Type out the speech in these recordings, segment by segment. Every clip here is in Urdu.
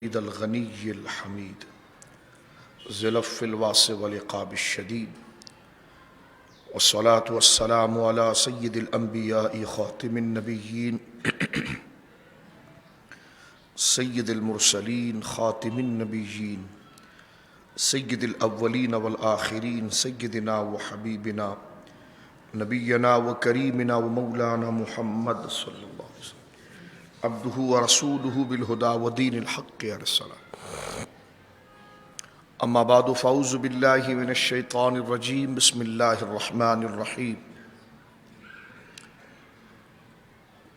الغنی الحمید ذلف الواسع والعقاب الشدید والصلاة والسلام على سید الانبیاء خاتم النبیین سید المرسلین خاتم النبیین سید الاولین والآخرین سیدنا وحبیبنا نبینا وکریمنا ومولانا محمد صلی اللہ علیہ وسلم عبدہ ورسولہ بالہدی ودین الحق ارسلہ اما بعد فاعوذ باللہ من الشیطان الرجیم بسم اللہ الرحمن الرحیم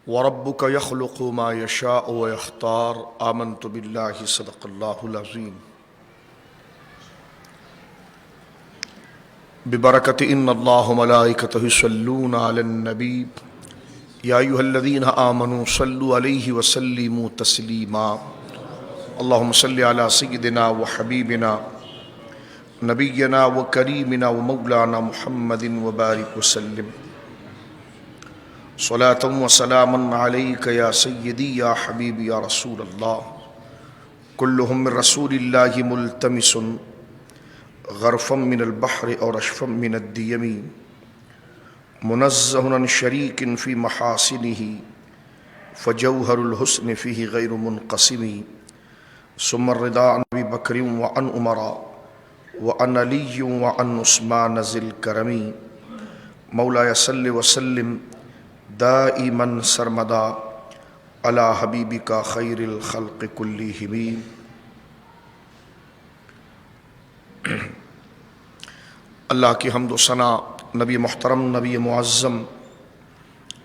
وَرَبُّكَ يَخْلُقُ مَا يَشَاءُ وَيَخْتَارُ آمَنْتُ بِاللَّهِ صدق اللہ العظیم ببرکت ان اللہ وملائکتہ یصلون علی النبی یا ایھا الذین آمنوا صلوا علیہ وسلموا تسلیما اللہم صل علی سیدنا وحبیبنا نبینا وکریمنا ومولانا محمد وبارک وسلم صلاة وسلاما علیک یا سیدی یا حبیبی یا رسول اللہ کلہم من رسول اللہ ملتمس غرفا من البحر اور اشفا من الدیم منزہ عن شریک فی محاسنہ فجوہر الحسن فیہ غیر منقسم ثم الرضا عن ابی بکر وعن عمر وعن علی وعن عثمان ذی الکرم مولایا صل وسلم دائما سرمدا علی حبیبک خیر الخلق کلہم. اللہ کی حمد و ثنا نبی محترم نبی معظم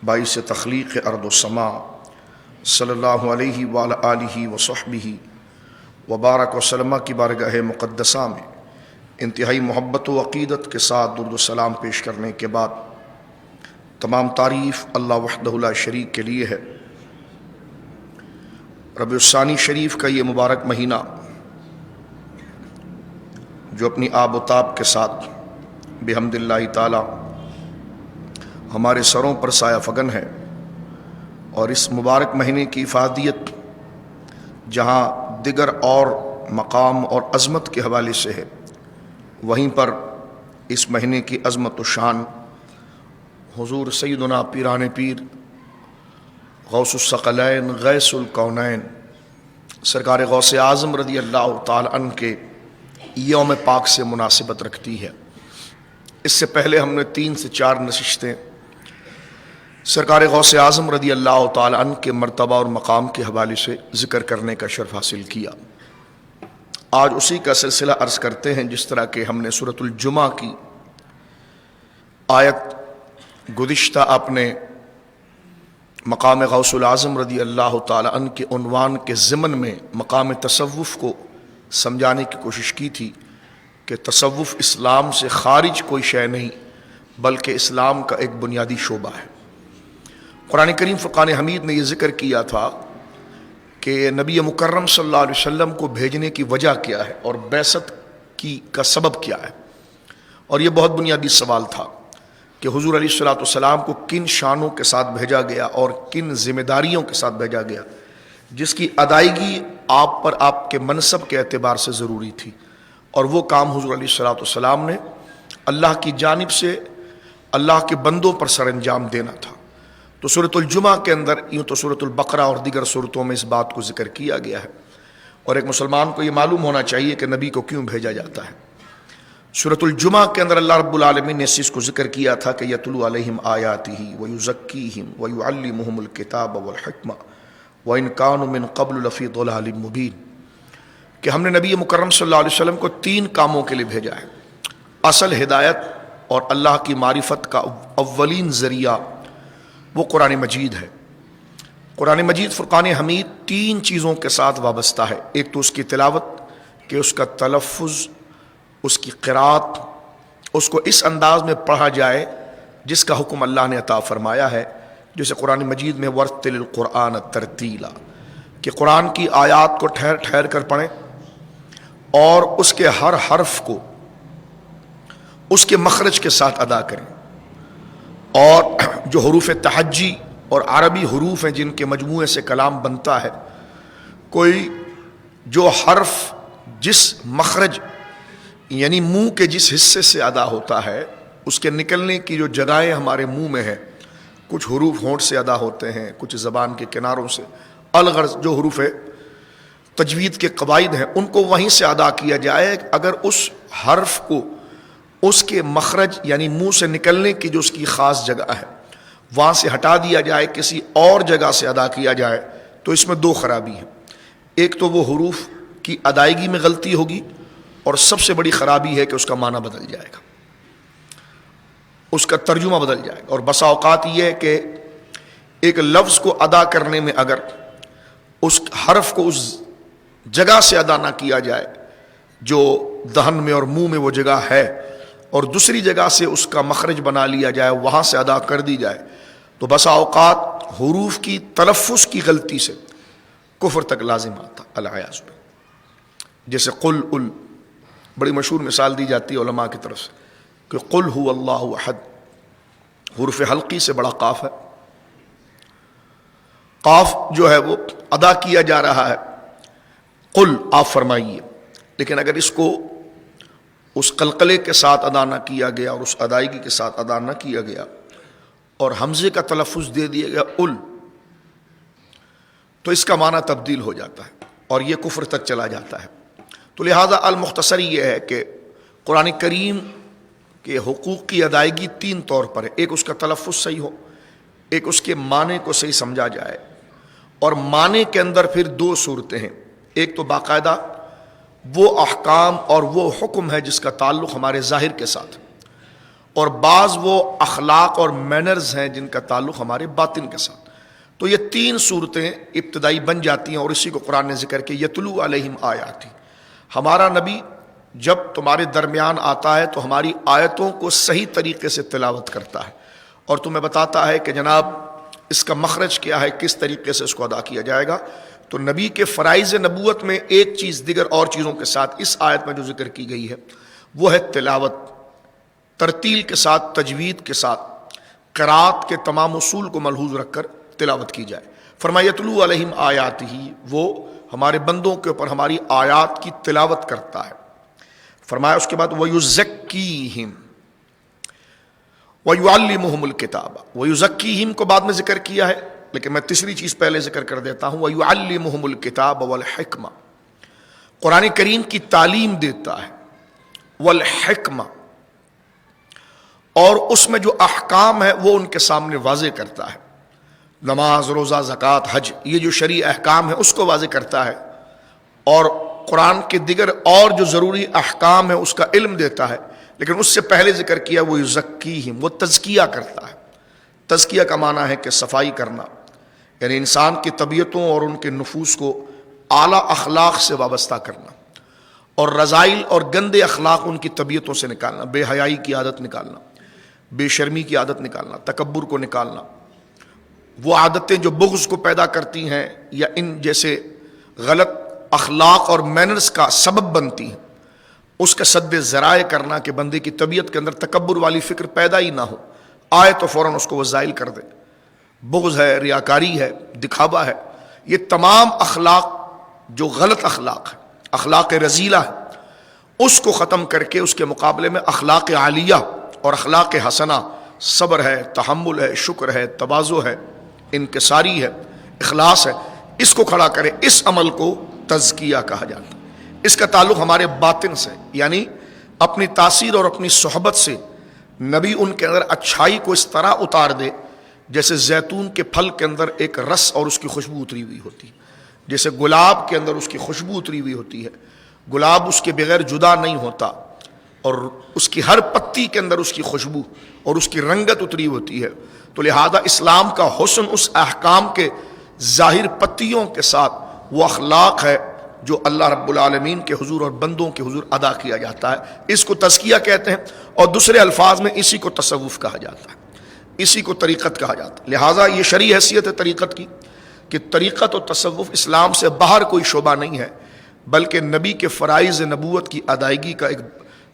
باعث تخلیق ارض و سما صلی اللہ علیہ وآلہ آلہ وصحبہ وبارک وسلم کی بارگاہ مقدسہ میں انتہائی محبت و عقیدت کے ساتھ درود و سلام پیش کرنے کے بعد تمام تعریف اللہ وحدہ لا شریک کے لیے ہے. ربیع الثانی شریف کا یہ مبارک مہینہ جو اپنی آب و تاب کے ساتھ بحمد اللہ تعالی ہمارے سروں پر سایہ فگن ہے، اور اس مبارک مہینے کی افادیت جہاں دیگر اور مقام اور عظمت کے حوالے سے ہے، وہیں پر اس مہینے کی عظمت و شان حضور سیدنا پیران پیر غوث الثقلین غیث الکونین سرکار غوث اعظم رضی اللہ تعالی عنہ کے یوم پاک سے مناسبت رکھتی ہے. اس سے پہلے ہم نے 3 سے 4 نشستیں سرکار غوث اعظم رضی اللہ تعالی عنہ کے مرتبہ اور مقام کے حوالے سے ذکر کرنے کا شرف حاصل کیا. آج اسی کا سلسلہ عرض کرتے ہیں جس طرح کہ ہم نے سورۃ الجمعہ کی آیت گزشتہ اپنے مقام غوث الاعظم رضی اللہ تعالی عنہ کے عنوان کے ضمن میں مقام تصوف کو سمجھانے کی کوشش کی تھی کہ تصوف اسلام سے خارج کوئی شے نہیں بلکہ اسلام کا ایک بنیادی شعبہ ہے. قرآن کریم فرقان حمید نے یہ ذکر کیا تھا کہ نبی مکرم صلی اللہ علیہ وسلم کو بھیجنے کی وجہ کیا ہے اور بعثت کا سبب کیا ہے، اور یہ بہت بنیادی سوال تھا کہ حضور علیہ الصلوۃ والسلام کو کن شانوں کے ساتھ بھیجا گیا اور کن ذمہ داریوں کے ساتھ بھیجا گیا جس کی ادائیگی آپ پر آپ کے منصب کے اعتبار سے ضروری تھی، اور وہ کام حضور علیہ الصلوۃ والسلام نے اللہ کی جانب سے اللہ کے بندوں پر سر انجام دینا تھا. تو سورۃ الجمعہ کے اندر یوں تو سورۃ البقرہ اور دیگر سورتوں میں اس بات کو ذکر کیا گیا ہے، اور ایک مسلمان کو یہ معلوم ہونا چاہیے کہ نبی کو کیوں بھیجا جاتا ہے. سورۃ الجمعہ کے اندر اللہ رب العالمین نے اس چیز کو ذکر کیا تھا کہ یتلو علیہم آیاتہ ویزکیہم ویعلمہم الکتاب والحکمہ وَإِن كَانُوا مِن قَبْلُ لَفِي ضَلَالٍ مُبِينٍ، کہ ہم نے نبی مکرم صلی اللہ علیہ وسلم کو 3 کاموں کے لیے بھیجا ہے. اصل ہدایت اور اللہ کی معرفت کا اولین ذریعہ وہ قرآن مجید ہے. قرآن مجید فرقان حمید 3 چیزوں کے ساتھ وابستہ ہے. ایک تو اس کی تلاوت کہ اس کا تلفظ، اس کی قرات، اس کو اس انداز میں پڑھا جائے جس کا حکم اللہ نے عطا فرمایا ہے، جسے قرآن مجید میں ورتل القرآن ترتیلا، کہ قرآن کی آیات کو ٹھہر ٹھہر کر پڑھیں اور اس کے ہر حرف کو اس کے مخرج کے ساتھ ادا کریں. اور جو حروف تہجی اور عربی حروف ہیں جن کے مجموعے سے کلام بنتا ہے، کوئی جو حرف جس مخرج یعنی منہ کے جس حصے سے ادا ہوتا ہے اس کے نکلنے کی جو جگہیں ہمارے منہ میں ہیں، کچھ حروف ہونٹ سے ادا ہوتے ہیں، کچھ زبان کے کناروں سے، الغرض جو حروف تجوید کے قواعد ہیں ان کو وہیں سے ادا کیا جائے۔ اگر اس حرف کو اس کے مخرج یعنی منہ سے نکلنے کی جو اس کی خاص جگہ ہے وہاں سے ہٹا دیا جائے، کسی اور جگہ سے ادا کیا جائے، تو اس میں دو خرابی ہیں۔ ایک تو وہ حروف کی ادائیگی میں غلطی ہوگی، اور سب سے بڑی خرابی ہے کہ اس کا معنی بدل جائے گا، اس کا ترجمہ بدل جائے گا۔ اور بسا اوقات یہ ہے کہ ایک لفظ کو ادا کرنے میں اگر اس حرف کو اس جگہ سے ادا نہ کیا جائے جو دہن میں اور منہ میں وہ جگہ ہے، اور دوسری جگہ سے اس کا مخرج بنا لیا جائے، وہاں سے ادا کر دی جائے، تو بسا اوقات حروف کی تلفظ کی غلطی سے کفر تک لازم آتا العیاذ باللہ۔ جیسے قل ال بڑی مشہور مثال دی جاتی ہے علماء کی طرف سے کہ قل هو اللہ احد، حرف حلقی سے بڑا قاف ہے، قاف جو ہے وہ ادا کیا جا رہا ہے، قل آپ فرمائیے، لیکن اگر اس کو اس قلقلے کے ساتھ ادا نہ کیا گیا اور اس ادائیگی کے ساتھ ادا نہ کیا گیا اور حمزے کا تلفظ دے دیا گیا ال، تو اس کا معنی تبدیل ہو جاتا ہے اور یہ کفر تک چلا جاتا ہے۔ تو لہذا المختصر یہ ہے کہ قرآن کریم کے حقوق کی ادائیگی تین طور پر ہے۔ ایک اس کا تلفظ صحیح ہو، ایک اس کے معنی کو صحیح سمجھا جائے، اور معنی کے اندر پھر دو صورتیں ہیں۔ ایک تو باقاعدہ وہ احکام اور وہ حکم ہے جس کا تعلق ہمارے ظاہر کے ساتھ، اور بعض وہ اخلاق اور مینرز ہیں جن کا تعلق ہمارے باطن کے ساتھ۔ تو یہ تین صورتیں ابتدائی بن جاتی ہیں، اور اسی کو قرآن نے ذکر کیا یتلو علیہم آیاتی، ہمارا نبی جب تمہارے درمیان آتا ہے تو ہماری آیتوں کو صحیح طریقے سے تلاوت کرتا ہے اور تمہیں بتاتا ہے کہ جناب اس کا مخرج کیا ہے، کس طریقے سے اس کو ادا کیا جائے گا۔ تو نبی کے فرائض نبوت میں ایک چیز دیگر اور چیزوں کے ساتھ اس آیت میں جو ذکر کی گئی ہے وہ ہے تلاوت، ترتیل کے ساتھ، تجوید کے ساتھ، قرات کے تمام اصول کو ملحوظ رکھ کر تلاوت کی جائے۔ فرمایا یتلو علیہم آیاتہ، وہ ہمارے بندوں کے اوپر ہماری آیات کی تلاوت کرتا ہے۔ فرمایا اس کے بعد وَيُزَكِّيهِمْ وَيُعَلِّمُهُمُ الْكِتَابَ، وَيُزَكِّيهِمْ کو بعد میں ذکر کیا ہے، لیکن میں تیسری چیز پہلے ذکر کر دیتا ہوں، وَيُعَلِّمُهُمُ الْكِتَابَ وَالْحِكْمَةَ، قرآن کریم کی تعلیم دیتا ہے، والحکمہ، اور اس میں جو احکام ہے وہ ان کے سامنے واضح کرتا ہے، نماز، روزہ، زکوٰۃ، حج، یہ جو شرعی احکام ہے اس کو واضح کرتا ہے، اور قرآن کے دیگر اور جو ضروری احکام ہے اس کا علم دیتا ہے۔ لیکن اس سے پہلے ذکر کیا وہ یزکیہم، وہ تزکیہ کرتا ہے۔ تزکیہ کا معنی ہے کہ صفائی کرنا، یعنی انسان کی طبیعتوں اور ان کے نفوس کو اعلیٰ اخلاق سے وابستہ کرنا، اور رذائل اور گندے اخلاق ان کی طبیعتوں سے نکالنا، بے حیائی کی عادت نکالنا، بے شرمی کی عادت نکالنا، تکبر کو نکالنا، وہ عادتیں جو بغض کو پیدا کرتی ہیں یا ان جیسے غلط اخلاق اور مینرز کا سبب بنتی ہیں، اس کا سد ذرائع کرنا کہ بندے کی طبیعت کے اندر تکبر والی فکر پیدا ہی نہ ہو، آئے تو فوراً اس کو وہ زائل کر دے۔ بغض ہے، ریاکاری ہے، دکھاوا ہے، یہ تمام اخلاق جو غلط اخلاق ہے، اخلاق رذیلہ ہے، اس کو ختم کر کے اس کے مقابلے میں اخلاق عالیہ اور اخلاق حسنہ، صبر ہے، تحمل ہے، شکر ہے، تواضع ہے، انکساری ہے، اخلاص ہے، اس کو کھڑا کرے۔ اس عمل کو تزکیہ کہا جاتا ہے۔ اس کا تعلق ہمارے باطن سے، یعنی اپنی تاثیر اور اپنی صحبت سے نبی ان کے اندر اچھائی کو اس طرح اتار دے جیسے زیتون کے پھل کے اندر ایک رس اور اس کی خوشبو اتری ہوئی ہوتی ہے، جیسے گلاب کے اندر اس کی خوشبو اتری ہوئی ہوتی ہے، گلاب اس کے بغیر جدا نہیں ہوتا، اور اس کی ہر پتی کے اندر اس کی خوشبو اور اس کی رنگت اتری ہوتی ہے۔ تو لہذا اسلام کا حسن اس احکام کے ظاہر پتیوں کے ساتھ وہ اخلاق ہے جو اللہ رب العالمین کے حضور اور بندوں کے حضور ادا کیا جاتا ہے، اس کو تزکیہ کہتے ہیں، اور دوسرے الفاظ میں اسی کو تصوف کہا جاتا ہے، اسی کو طریقت کہا جاتا ہے۔ لہٰذا یہ شرعی حیثیت ہے طریقت کی کہ طریقت و تصوف اسلام سے باہر کوئی شعبہ نہیں ہے، بلکہ نبی کے فرائض نبوت کی ادائیگی کا ایک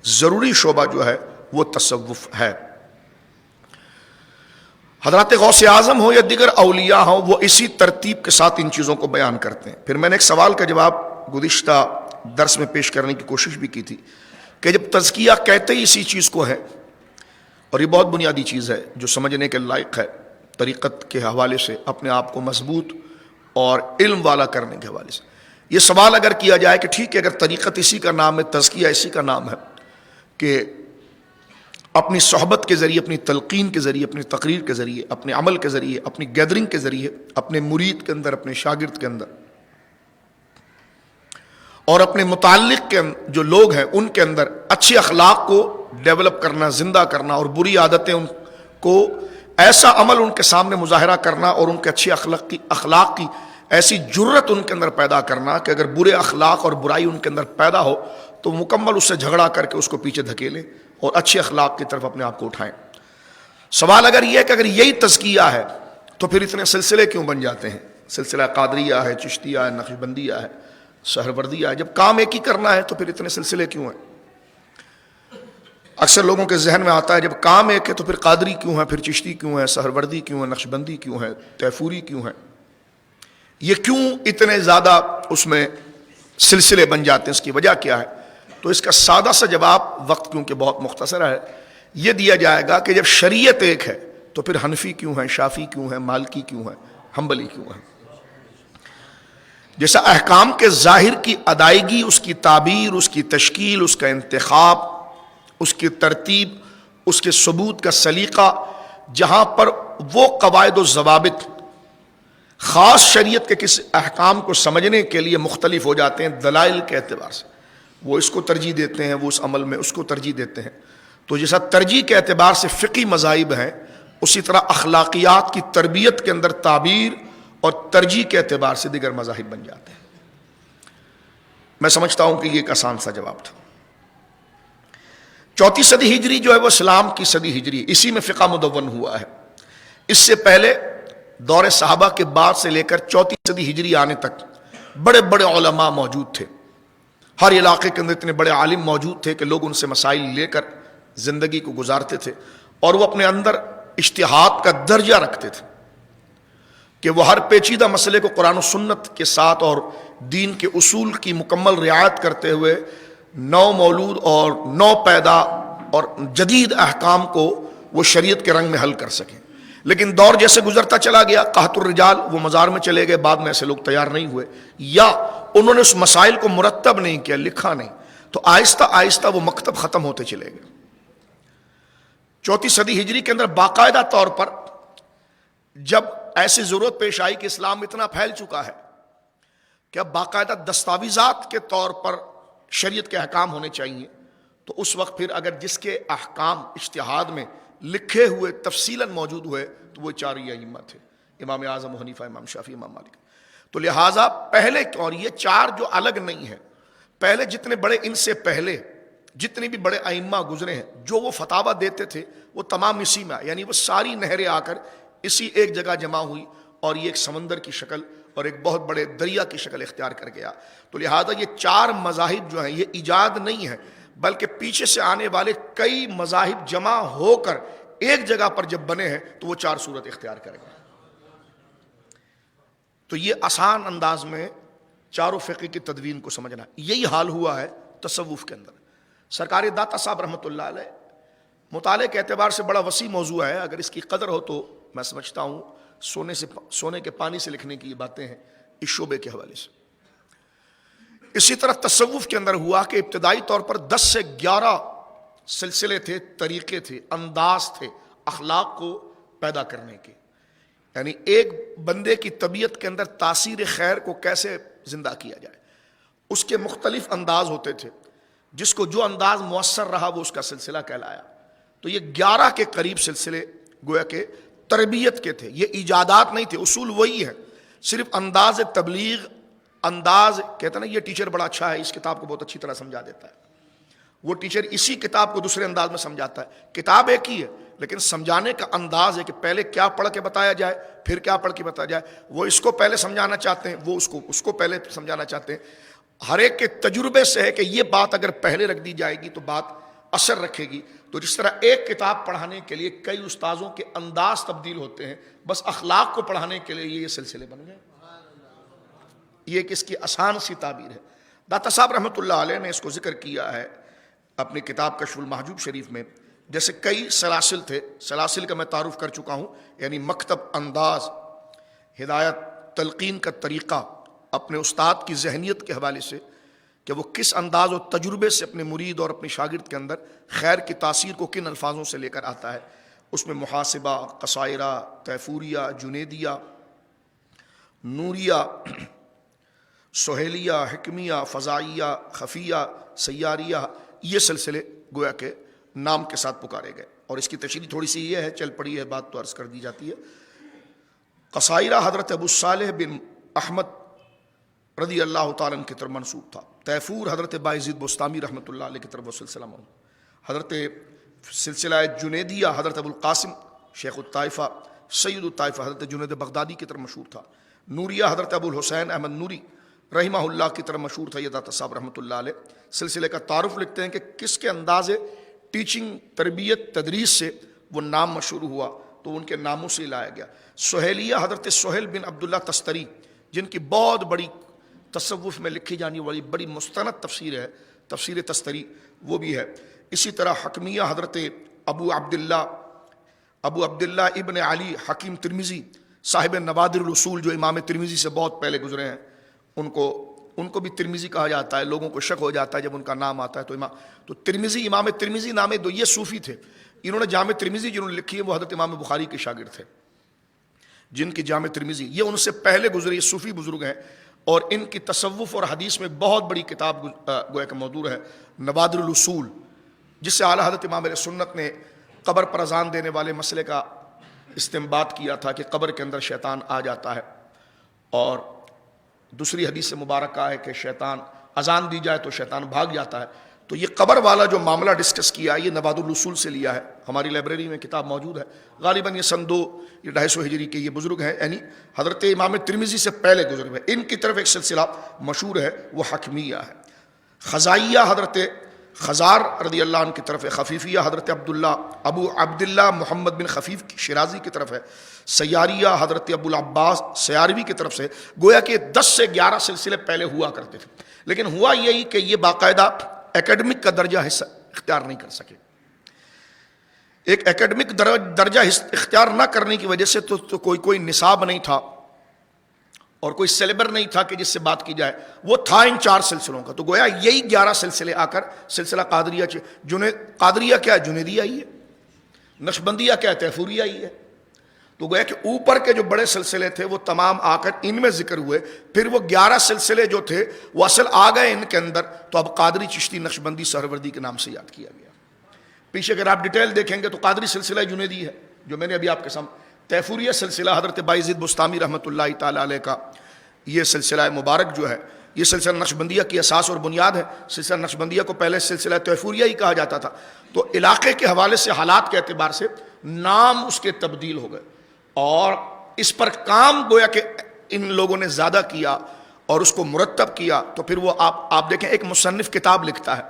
ضروری شعبہ جو ہے وہ تصوف ہے۔ حضرات غوث اعظم ہو یا دیگر اولیاء ہوں، وہ اسی ترتیب کے ساتھ ان چیزوں کو بیان کرتے ہیں۔ پھر میں نے ایک سوال کا جواب گزشتہ درس میں پیش کرنے کی کوشش بھی کی تھی کہ جب تزکیہ کہتے ہی اسی چیز کو ہے، اور یہ بہت بنیادی چیز ہے جو سمجھنے کے لائق ہے طریقت کے حوالے سے، اپنے آپ کو مضبوط اور علم والا کرنے کے حوالے سے، یہ سوال اگر کیا جائے کہ ٹھیک ہے اگر طریقت اسی کا نام ہے، تزکیہ اسی کا نام ہے کہ اپنی صحبت کے ذریعے، اپنی تلقین کے ذریعے، اپنی تقریر کے ذریعے، اپنے عمل کے ذریعے، اپنی گیدرنگ کے ذریعے، اپنے مرید کے اندر، اپنے شاگرد کے اندر اور اپنے متعلق کے جو لوگ ہیں ان کے اندر اچھے اخلاق کو ڈیولپ کرنا، زندہ کرنا، اور بری عادتیں ان کو ایسا عمل ان کے سامنے مظاہرہ کرنا اور ان کے اچھے اخلاق کی ایسی جرت ان کے اندر پیدا کرنا کہ اگر برے اخلاق اور برائی ان کے اندر پیدا ہو تو مکمل اس سے جھگڑا کر کے اس کو پیچھے دھکیلیں اور اچھے اخلاق کی طرف اپنے آپ کو اٹھائیں۔ سوال اگر یہ ہے کہ اگر یہی تزکیہ ہے تو پھر اتنے سلسلے کیوں بن جاتے ہیں؟ سلسلہ قادریہ ہے، چشتیہ ہے، نقشبندیہ ہے، سہروردیہ ہے۔ جب کام ایک ہی کرنا ہے تو پھر اتنے سلسلے کیوں ہیں؟ اکثر لوگوں کے ذہن میں آتا ہے جب کام ایک ہے تو پھر قادری کیوں ہے، پھر چشتی کیوں ہے، سہروردی کیوں ہے، نقشبندی کیوں ہے، تیفوری کیوں ہے؟ یہ کیوں اتنے زیادہ اس میں سلسلے بن جاتے ہیں؟ اس کی وجہ کیا ہے؟ تو اس کا سادہ سا جواب، وقت کیونکہ بہت مختصر ہے، یہ دیا جائے گا کہ جب شریعت ایک ہے تو پھر حنفی کیوں ہے، شافی کیوں ہے، مالکی کیوں ہے، حنبلی کیوں ہے؟ جیسا احکام کے ظاہر کی ادائیگی، اس کی تعبیر، اس کی تشکیل، اس کا انتخاب، اس کی ترتیب، اس کے ثبوت کا سلیقہ، جہاں پر وہ قواعد و ضوابط خاص شریعت کے کس احکام کو سمجھنے کے لیے مختلف ہو جاتے ہیں دلائل کے اعتبار سے، وہ اس کو ترجیح دیتے ہیں، وہ اس عمل میں اس کو ترجیح دیتے ہیں۔ تو جیسا ترجیح کے اعتبار سے فقہی مذاہب ہیں، اسی طرح اخلاقیات کی تربیت کے اندر تعبیر اور ترجیح کے اعتبار سے دیگر مذاہب بن جاتے ہیں۔ میں سمجھتا ہوں کہ یہ ایک آسان سا جواب تھا۔ چوتھی صدی ہجری جو ہے وہ اسلام کی صدی ہجری، اسی میں فقہ مدون ہوا ہے۔ اس سے پہلے دور صحابہ کے بعد سے لے کر چوتھی صدی ہجری آنے تک بڑے بڑے علماء موجود تھے، ہر علاقے کے اندر اتنے بڑے عالم موجود تھے کہ لوگ ان سے مسائل لے کر زندگی کو گزارتے تھے، اور وہ اپنے اندر اجتہاد کا درجہ رکھتے تھے کہ وہ ہر پیچیدہ مسئلے کو قرآن و سنت کے ساتھ اور دین کے اصول کی مکمل رعایت کرتے ہوئے نو مولود اور نو پیدا اور جدید احکام کو وہ شریعت کے رنگ میں حل کر سکیں۔ لیکن دور جیسے گزرتا چلا گیا، قحط الرجال، وہ مزار میں چلے گئے، بعد میں ایسے لوگ تیار نہیں ہوئے، یا انہوں نے اس مسائل کو مرتب نہیں کیا، لکھا نہیں، تو آہستہ آہستہ وہ مکتب ختم ہوتے چلے گئے۔ چوتھی صدی ہجری کے اندر باقاعدہ طور پر جب ایسی ضرورت پیش آئی کہ اسلام اتنا پھیل چکا ہے کہ اب باقاعدہ دستاویزات کے طور پر شریعت کے احکام ہونے چاہیے، تو اس وقت پھر اگر جس کے احکام اجتہاد میں لکھے ہوئے تفصیلاً موجود ہوئے تو وہ چار ہی ائمہ تھے، امام اعظم ابو حنیفہ، امام شافعی، امام مالک۔ تو لہٰذا پہلے، اور یہ چار جو الگ نہیں ہیں، پہلے جتنے بڑے، ان سے پہلے جتنے بھی بڑے ائمہ گزرے ہیں جو وہ فتاویٰ دیتے تھے وہ تمام اسی میں، یعنی وہ ساری نہریں آ کر اسی ایک جگہ جمع ہوئی اور یہ ایک سمندر کی شکل اور ایک بہت بڑے دریا کی شکل اختیار کر گیا۔ تو لہٰذا یہ چار مذاہب جو ہیں یہ ایجاد نہیں ہے، بلکہ پیچھے سے آنے والے کئی مذاہب جمع ہو کر ایک جگہ پر جب بنے ہیں تو وہ چار صورت اختیار کریں گے۔ تو یہ آسان انداز میں چاروں فقہ کی تدوین کو سمجھنا، یہی حال ہوا ہے تصوف کے اندر۔ سرکار داتا صاحب رحمۃ اللہ علیہ مطالعے کے اعتبار سے بڑا وسیع موضوع ہے، اگر اس کی قدر ہو تو میں سمجھتا ہوں سونے کے پانی سے لکھنے کی یہ باتیں ہیں اس شعبے کے حوالے سے۔ اسی طرح تصوف کے اندر ہوا کہ ابتدائی طور پر 10 سے 11 سلسلے تھے، طریقے تھے، انداز تھے اخلاق کو پیدا کرنے کے، یعنی ایک بندے کی طبیعت کے اندر تاثیر خیر کو کیسے زندہ کیا جائے، اس کے مختلف انداز ہوتے تھے، جس کو جو انداز مؤثر رہا وہ اس کا سلسلہ کہلایا۔ تو یہ 11 کے قریب سلسلے گویا کہ تربیت کے تھے، یہ ایجادات نہیں تھے، اصول وہی ہے، صرف انداز تبلیغ، انداز کہتے ہیں نا یہ ٹیچر بڑا اچھا ہے، اس کتاب کو بہت اچھی طرح سمجھا دیتا ہے، وہ ٹیچر اسی کتاب کو دوسرے انداز میں سمجھاتا ہے، کتاب ایک ہی ہے لیکن سمجھانے کا انداز ہے کہ پہلے کیا پڑھ کے بتایا جائے پھر کیا پڑھ کے بتایا جائے، وہ اس کو پہلے سمجھانا چاہتے ہیں، وہ اس کو پہلے سمجھانا چاہتے ہیں۔ ہر ایک کے تجربے سے ہے کہ یہ بات اگر پہلے رکھ دی جائے گی تو بات اثر رکھے گی۔ تو جس طرح ایک کتاب پڑھانے کے لیے کئی استاذوں کے انداز تبدیل ہوتے ہیں، بس اخلاق کو پڑھانے کے لیے یہ سلسلے بن گئے۔ یہ ایک اس کی آسان سی تعبیر ہے۔ داتا صاحب رحمۃ اللہ علیہ نے اس کو ذکر کیا ہے اپنی کتاب کشف المحجوب شریف میں، جیسے کئی سلاسل تھے، سلاسل کا میں تعارف کر چکا ہوں، یعنی مکتب، انداز، ہدایت، تلقین کا طریقہ، اپنے استاد کی ذہنیت کے حوالے سے کہ وہ کس انداز و تجربے سے اپنے مرید اور اپنے شاگرد کے اندر خیر کی تاثیر کو کن الفاظوں سے لے کر آتا ہے۔ اس میں محاسبہ، قصائرہ، تیفوریہ، جنیدیہ، نوریہ، سہیلیہ، حکمیہ، فضائیہ، خفیہ، سیاریہ، یہ سلسلے گویا کہ نام کے ساتھ پکارے گئے۔ اور اس کی تشریح تھوڑی سی یہ ہے، چل پڑی ہے بات تو عرض کر دی جاتی ہے۔ قصائرہ حضرت ابو صالح بن احمد رضی اللہ تعالیٰ عنہ کی طرف منسوب تھا۔ تیفور حضرت باعزید بستامی رحمۃ اللہ علیہ کی طرف وہ سلسلہ موجود۔ حضرت سلسلہ جنیدیہ حضرت ابو القاسم شیخ الطائفہ سید الطائفہ حضرت جنید بغدادی کی طرف مشہور تھا۔ نوریہ حضرت ابو الحسین احمد نوری رحمہ اللہ کی طرف مشہور تھا۔ یہ داتا صاحب رحمۃ اللہ علیہ سلسلے کا تعارف لکھتے ہیں کہ کس کے انداز ٹیچنگ، تربیت، تدریس سے وہ نام مشہور ہوا تو ان کے ناموں سے لایا گیا۔ سہیلیہ حضرت سہیل بن عبداللہ تستری، جن کی بہت بڑی تصوف میں لکھی جانے والی بڑی مستند تفسیر ہے، تفسیر تستری، وہ بھی ہے۔ اسی طرح حکمیہ حضرت ابو عبداللہ ابن علی حکیم ترمذی صاحب نوادر الاصول، جو امام ترمذی سے بہت پہلے گزرے ہیں، ان کو بھی ترمذی کہا جاتا ہے۔ لوگوں کو شک ہو جاتا ہے جب ان کا نام آتا ہے تو ترمذی، امام ترمذی نام دو، یہ صوفی تھے۔ انہوں نے جامع ترمذی جنہوں نے لکھی ہے وہ حضرت امام بخاری کے شاگرد تھے، جن کی جامع ترمذی یہ ان سے پہلے گزری، صوفی بزرگ ہیں، اور ان کی تصوف اور حدیث میں بہت بڑی کتاب گویا کہ موضوع ہے، نوادر الاصول، جس سے اعلیٰ حضرت امام علیہ سنت نے قبر پر اذان دینے والے مسئلے کا استنباط کیا تھا کہ قبر کے اندر شیطان آ جاتا ہے، اور دوسری حدیث مبارکہ ہے کہ شیطان اذان دی جائے تو شیطان بھاگ جاتا ہے۔ تو یہ قبر والا جو معاملہ ڈسکس کیا، یہ نوادر الاصول سے لیا ہے۔ ہماری لائبریری میں کتاب موجود ہے، غالباً یہ سن 250 ہجری کے یہ بزرگ ہیں، یعنی حضرت امام ترمذی سے پہلے گزرے ہوئے۔ ان کی طرف ایک سلسلہ مشہور ہے، وہ حکمیہ ہے۔ خزائیہ حضرت خزار رضی اللہ عنہ کی طرف ہے۔ خفیفیہ حضرت ابو عبداللہ محمد بن خفیف شیرازی کی طرف ہے۔ سیاریہ حضرت ابو العباس سیاروی کی طرف سے۔ گویا کہ 10 سے 11 سلسلے پہلے ہوا کرتے تھے، لیکن ہوا یہی کہ یہ باقاعدہ اکیڈمک کا درجہ حصہ اختیار نہیں کر سکے۔ ایک اکیڈمک درجہ اختیار نہ کرنے کی وجہ سے تو کوئی نصاب نہیں تھا اور کوئی سلیبر نہیں تھا کہ جس سے بات کی جائے، وہ تھا ان 4 سلسلوں کا۔ تو گویا یہی 11 سلسلے آ کر سلسلہ قادریہ قادریہ کیا ہے؟ جنیدیہ ہی ہے۔ نقشبندیہ کیا ہے؟ تیفوریہ ہی ہے۔ تو گویا کہ اوپر کے جو بڑے سلسلے تھے وہ تمام آ کر ان میں ذکر ہوئے، پھر وہ 11 سلسلے جو تھے وہ اصل آ گئے ان کے اندر، تو اب قادری، چشتی، نقشبندی، سہروردی کے نام سے یاد کیا گیا۔ پیچھے اگر آپ ڈیٹیل دیکھیں گے تو قادری سلسلہ جنیدی ہے جو میں نے ابھی آپ کے سامنے، تیفوریہ سلسلہ حضرت باعزید بستامی رحمۃ اللہ تعالیٰ علیہ کا یہ سلسلہ مبارک جو ہے، یہ سلسلہ نقشبندیہ کی اساس اور بنیاد ہے۔ سلسلہ نقشبندیہ کو پہلے سلسلہ تیفوریہ ہی کہا جاتا تھا، تو علاقے کے حوالے سے، حالات کے اعتبار سے نام اس کے تبدیل ہو گئے، اور اس پر کام گویا کہ ان لوگوں نے زیادہ کیا اور اس کو مرتب کیا۔ تو پھر وہ آپ دیکھیں، ایک مصنف کتاب لکھتا ہے،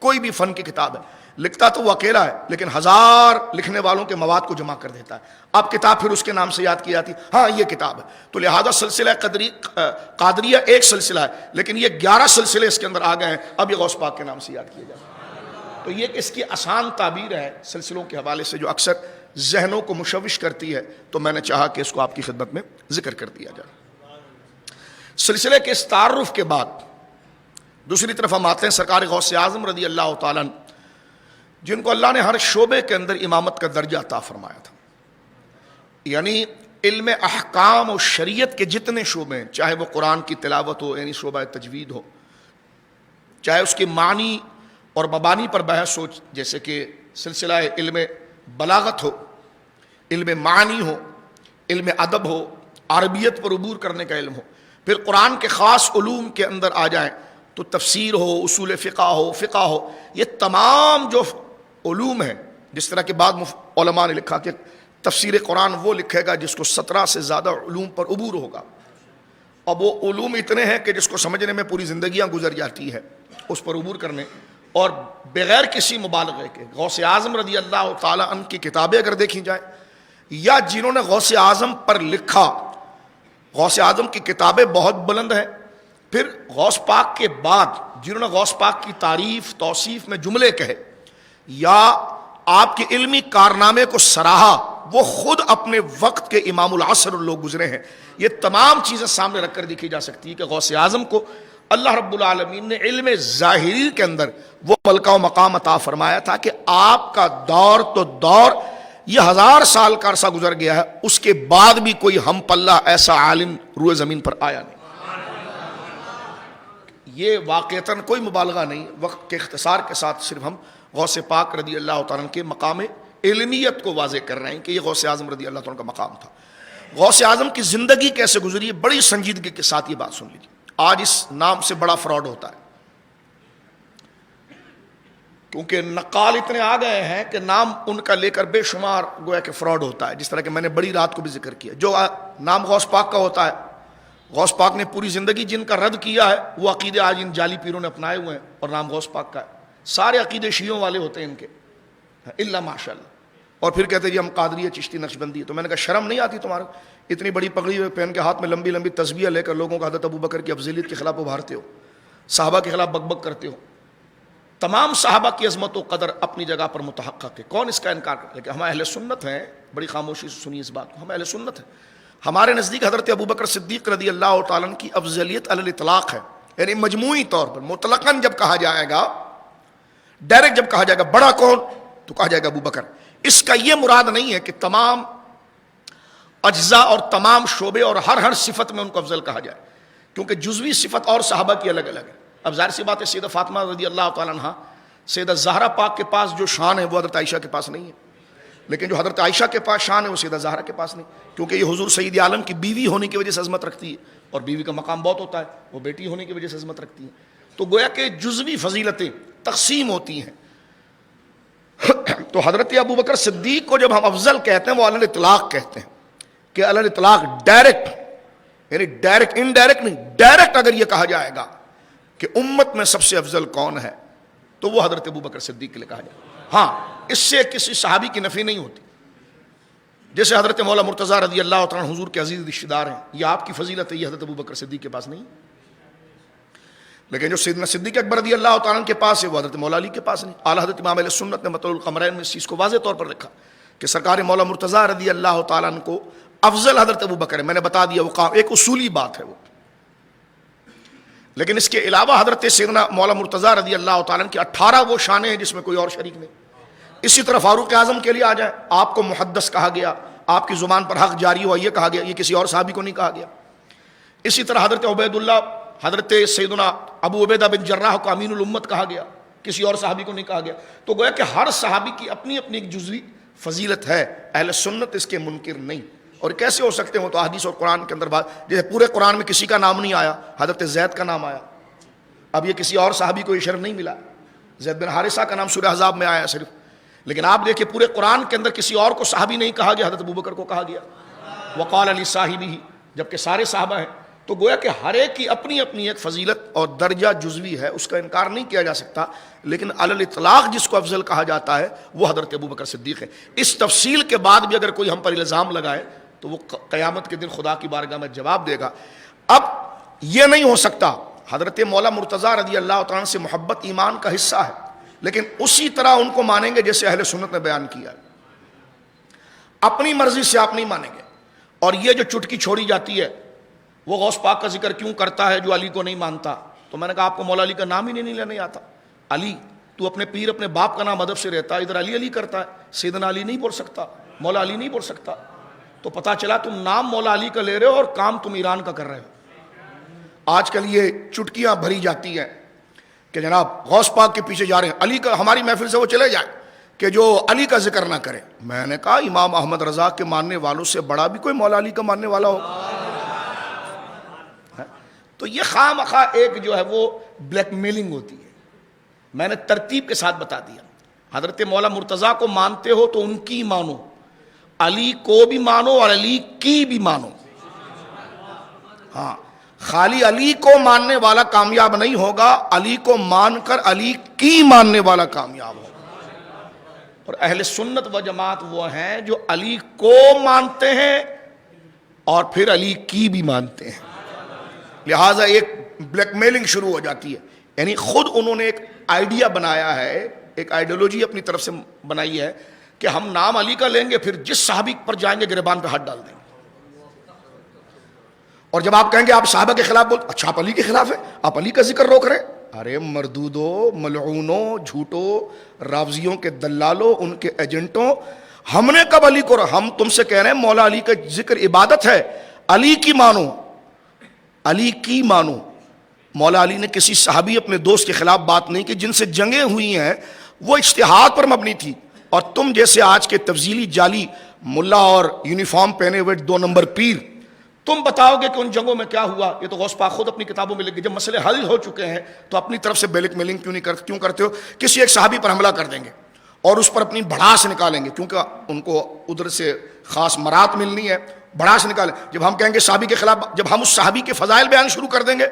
کوئی بھی فن کی کتاب ہے، لکھتا تو وہ اکیلا ہے لیکن 1000 لکھنے والوں کے مواد کو جمع کر دیتا ہے۔ اب کتاب پھر اس کے نام سے یاد کی جاتی، ہاں یہ کتاب ہے۔ تو لہذا سلسلہ قادریہ ایک سلسلہ ہے، لیکن یہ 11 سلسلے اس کے اندر آ گئے ہیں، اب یہ غوث پاک کے نام سے یاد کیا جاتا ہے۔ تو یہ اس کی آسان تعبیر ہے سلسلوں کے حوالے سے، جو اکثر ذہنوں کو مشوش کرتی ہے، تو میں نے چاہا کہ اس کو آپ کی خدمت میں ذکر کر دیا جائے۔ سلسلے کے اس تعارف کے بعد دوسری طرف ہم آتے ہیں سرکار غوث اعظم رضی اللہ تعالیٰ عنہ، جن کو اللہ نے ہر شعبے کے اندر امامت کا درجہ عطا فرمایا تھا۔ یعنی علم احکام و شریعت کے جتنے شعبے ہیں، چاہے وہ قرآن کی تلاوت ہو، یعنی شعبہ تجوید ہو، چاہے اس کے معنی اور مبانی پر بحث ہو، جیسے کہ سلسلہ علم بلاغت ہو، علم معنی ہو، علم ادب ہو، عربیت پر عبور کرنے کا علم ہو، پھر قرآن کے خاص علوم کے اندر آ جائیں تو تفسیر ہو، اصول فقہ ہو، یہ تمام جو علوم ہیں، جس طرح کے بعد علماء نے لکھا کہ تفسیر قرآن وہ لکھے گا جس کو 17 سے زیادہ علوم پر عبور ہوگا، اب وہ علوم اتنے ہیں کہ جس کو سمجھنے میں پوری زندگیاں گزر جاتی ہے، اس پر عبور کرنے، اور بغیر کسی مبالغے کے غوث اعظم رضی اللہ تعالیٰ عنہ کی کتابیں اگر دیکھی جائیں، یا جنہوں نے غوث اعظم پر لکھا، غوث اعظم کی کتابیں بہت بلند ہیں، پھر غوث پاک کے بعد جنہوں نے غوث پاک کی تعریف توصیف میں جملے کہے یا آپ کے علمی کارنامے کو سراہا، وہ خود اپنے وقت کے امام العصر لوگ گزرے ہیں. یہ تمام چیزیں سامنے رکھ کر دیکھی جا سکتی ہے کہ غوث اعظم کو اللہ رب العالمین نے علم ظاہری کے اندر وہ ملکہ و مقام عطا فرمایا تھا کہ آپ کا دور تو دور یہ 1000 سال کا عرصہ گزر گیا ہے، اس کے بعد بھی کوئی ہم پلہ ایسا عالم روئے زمین پر آیا نہیں. یہ واقعتاً کوئی مبالغہ نہیں، وقت کے اختصار کے ساتھ صرف ہم غوث پاک رضی اللہ تعالیٰ عنہ کے مقام علمیت کو واضح کر رہے ہیں کہ یہ غوث اعظم رضی اللہ تعالیٰ عنہ کا مقام تھا. غوث اعظم کی زندگی کیسے گزری ہے، بڑی سنجیدگی کے ساتھ یہ بات سن لیجیے. آج اس نام سے بڑا فراڈ ہوتا ہے کیونکہ نقال اتنے آ گئے ہیں کہ نام ان کا لے کر بے شمار گویا کہ فراڈ ہوتا ہے. جس طرح کہ میں نے بڑی رات کو بھی ذکر کیا، جو نام غوث پاک کا ہوتا ہے، غوث پاک نے پوری زندگی جن کا رد کیا ہے وہ عقیدے آج ان جعلی پیروں نے اپنائے ہوئے ہیں اور نام غوث پاک کا ہے. سارے عقیدے شیعوں والے ہوتے ہیں ان کے الا ماشاء اللہ. اور پھر کہتے ہیں جی ہم قادری چشتی نقشبندی. تو میں نے کہا شرم نہیں آتی تمہارے؟ اتنی بڑی پگڑی پہن کے ہاتھ میں لمبی لمبی تسبیح لے کر لوگوں کا حضرت ابوبکر کی افضلیت کے خلاف ابھارتے ہو، صحابہ کے خلاف بک بک کرتے ہو. تمام صحابہ کی عظمت و قدر اپنی جگہ پر متحقق ہے، کون اس کا انکار کرے؟ کہ ہم اہل سنت ہیں، بڑی خاموشی سے سنیے اس بات کو، ہم اہل سنت ہیں. ہمارے نزدیک حضرت ابوبکر صدیق رضی اللہ تعالیٰ عنہ کی افضلیت علی الاطلاق ہے. یعنی مجموعی طور پر مطلقاً جب کہا جائے گا، ڈائریکٹ جب کہا جائے گا بڑا کون تو کہا جائے گا ابوبکر. اس کا یہ مراد نہیں ہے کہ تمام اجزاء اور تمام شعبے اور ہر صفت میں ان کو افضل کہا جائے، کیونکہ جزوی صفت اور صحابہ کی الگ الگ ہے. اب ظاہر سی بات ہے سیدہ فاطمہ رضی اللہ تعالیٰ عنہ، سیدہ زہرا پاک کے پاس جو شان ہے وہ حضرت عائشہ کے پاس نہیں ہے، لیکن جو حضرت عائشہ کے پاس شان ہے وہ سیدہ زہرا کے پاس نہیں، کیونکہ یہ حضور سید عالم کی بیوی ہونے کی وجہ سے عظمت رکھتی ہے اور بیوی کا مقام بہت ہوتا ہے، وہ بیٹی ہونے کی وجہ سے عظمت رکھتی ہے. تو گویا کہ جزوی فضیلتیں تقسیم ہوتی ہیں. تو حضرت ابوبکر صدیق کو جب ہم افضل کہتے ہیں وہ علی الاطلاق کہتے ہیں کہ علی الاطلاق ڈائریکٹ، یعنی ڈائریکٹ انڈائریکٹ نہیں، ڈائریکٹ اگر یہ کہا جائے گا کہ امت میں سب سے افضل کون ہے تو وہ حضرت ابوبکر صدیق کے لیے کہا جائے. ہاں اس سے کسی صحابی کی نفی نہیں ہوتی. جیسے حضرت مولا مرتضیٰ رضی اللہ تعالیٰ حضور کے عزیز رشتہ دار ہیں، یہ آپ کی فضیلت ہے، یہ حضرت ابوبکر صدیق کے پاس نہیں. لیکن جو سیدنا صدیق اکبر رضی اللہ تعالیٰ کے پاس ہے وہ حضرت مولا علی کے پاس نہیں. اعلیٰ حضرت امام اہل سنت نے مطلع القمرین میں اس چیز کو واضح طور پر رکھا کہ سرکار مولا مرتضیٰ رضی اللہ تعالیٰ کو افضل حضرت ابوبکر ہے. میں نے بتا دیا وہ ایک اصولی بات ہے وہ. لیکن اس کے علاوہ حضرت سیدنا مولا مرتضیٰ رضی اللہ تعالیٰ کی 18 وہ شانیں ہیں جس میں کوئی اور شریک نہیں. اسی طرح فاروق اعظم کے لیے آ جائے، آپ کو محدث کہا گیا، آپ کی زبان پر حق جاری ہوا یہ کہا گیا، یہ کسی اور صحابی کو نہیں کہا گیا. اسی طرح حضرت عبید اللہ، حضرت سیدنا ابو عبیدہ بن جراح کو امین الامت کہا گیا، کسی اور صحابی کو نہیں کہا گیا. تو گویا کہ ہر صحابی کی اپنی اپنی ایک جزوی فضیلت ہے، اہل سنت اس کے منکر نہیں. اور کیسے ہو سکتے ہو؟ تو حدیث اور قرآن کے اندر بات، جیسے پورے قرآن میں کسی کا نام نہیں آیا، حضرت زید کا نام آیا. اب یہ کسی اور صحابی کو یہ شرف نہیں ملا، زید بن حارثہ کا نام سورہ احزاب میں آیا صرف. لیکن آپ دیکھیں پورے قرآن کے اندر کسی اور کو صحابی نہیں کہا گیا، حضرت ابوبکر کو کہا گیا. وقال علی صاحبہ، جبکہ سارے صحابہ ہیں. تو گویا کہ ہر ایک کی اپنی اپنی ایک فضیلت اور درجہ جزوی ہے، اس کا انکار نہیں کیا جا سکتا. لیکن علی الاطلاق جس کو افضل کہا جاتا ہے وہ حضرت ابوبکر صدیق ہے. اس تفصیل کے بعد بھی اگر کوئی ہم پر الزام لگائے تو وہ قیامت کے دن خدا کی بارگاہ میں جواب دے گا. اب یہ نہیں ہو سکتا، حضرت مولا مرتضیٰ رضی اللہ تعالیٰ سے محبت ایمان کا حصہ ہے، لیکن اسی طرح ان کو مانیں گے جیسے اہل سنت نے بیان کیا ہے. اپنی مرضی سے آپ نہیں مانیں گے. اور یہ جو چٹکی چھوڑی جاتی ہے وہ غوث پاک کا ذکر کیوں کرتا ہے جو علی کو نہیں مانتا؟ تو میں نے کہا آپ کو مولا علی کا نام ہی نہیں لینے آتا. علی، تو اپنے پیر اپنے باپ کا نام ادب سے رہتا ہے، ادھر علی علی کرتا ہے، سیدنا علی نہیں بول سکتا، مولا علی نہیں بول سکتا. تو پتہ چلا تم نام مولا علی کا لے رہے ہو اور کام تم ایران کا کر رہے ہو. آج کل یہ چٹکیاں بھری جاتی ہیں کہ جناب غوث پاک کے پیچھے جا رہے ہیں، علی کا، ہماری محفل سے وہ چلے جائیں کہ جو علی کا ذکر نہ کرے. میں نے کہا امام احمد رضا کے ماننے والوں سے بڑا بھی کوئی مولا علی کا ماننے والا ہو؟ تو یہ خواہ مخواہ ایک جو ہے وہ بلیک میلنگ ہوتی ہے. میں نے ترتیب کے ساتھ بتا دیا. حضرت مولا مرتضیٰ کو مانتے ہو تو ان کی مانو، علی کو بھی مانو اور علی کی بھی مانو. ہاں، خالی علی کو ماننے والا کامیاب نہیں ہوگا، علی کو مان کر علی کی ماننے والا کامیاب ہوگا. اور اہل سنت و جماعت وہ ہیں جو علی کو مانتے ہیں اور پھر علی کی بھی مانتے ہیں. لہٰذا ایک بلیک میلنگ شروع ہو جاتی ہے. یعنی خود انہوں نے ایک آئیڈیا بنایا ہے, ایک آئیڈیالوجی اپنی طرف سے بنائی ہے کہ ہم نام علی کا لیں گے, پھر جس صحابی پر جائیں گے گریبان پہ ہاتھ ڈال دیں گے. اور جب آپ کہیں گے آپ صحابہ کے خلاف بول, اچھا آپ علی کے خلاف ہیں, آپ علی کا ذکر روک رہے ہیں. ارے مردودو, ملعونوں, جھوٹو, رافضیوں کے دلالوں, ان کے ایجنٹوں, ہم نے کب علی کو, ہم تم سے کہہ رہے ہیں مولا علی کا ذکر عبادت ہے, علی کی مانو, علی کی مانو. مولا علی نے کسی صحابی اپنے دوست کے خلاف بات نہیں کی. جن سے جنگیں ہوئی ہیں وہ اجتہاد پر مبنی تھی, اور تم جیسے آج کے تفضیلی جعلی ملا اور یونیفارم پہنے ہوئے 2 نمبر پیر, تم بتاؤ گے کہ ان جنگوں میں کیا ہوا. یہ تو غوث پاک خود اپنی کتابوں میں لکھ گئے. جب مسئلے حل ہو چکے ہیں تو اپنی طرف سے بلیک میلنگ کیوں کرتے ہو؟ کسی ایک صحابی پر حملہ کر دیں گے اور اس پر اپنی بڑاس نکالیں گے, کیونکہ ان کو ادھر سے خاص مرات ملنی ہے, بڑاس نکالیں. جب ہم کہیں گے صحابی کے خلاف, جب ہم اس صحابی کے فضائل بیان شروع کر دیں گے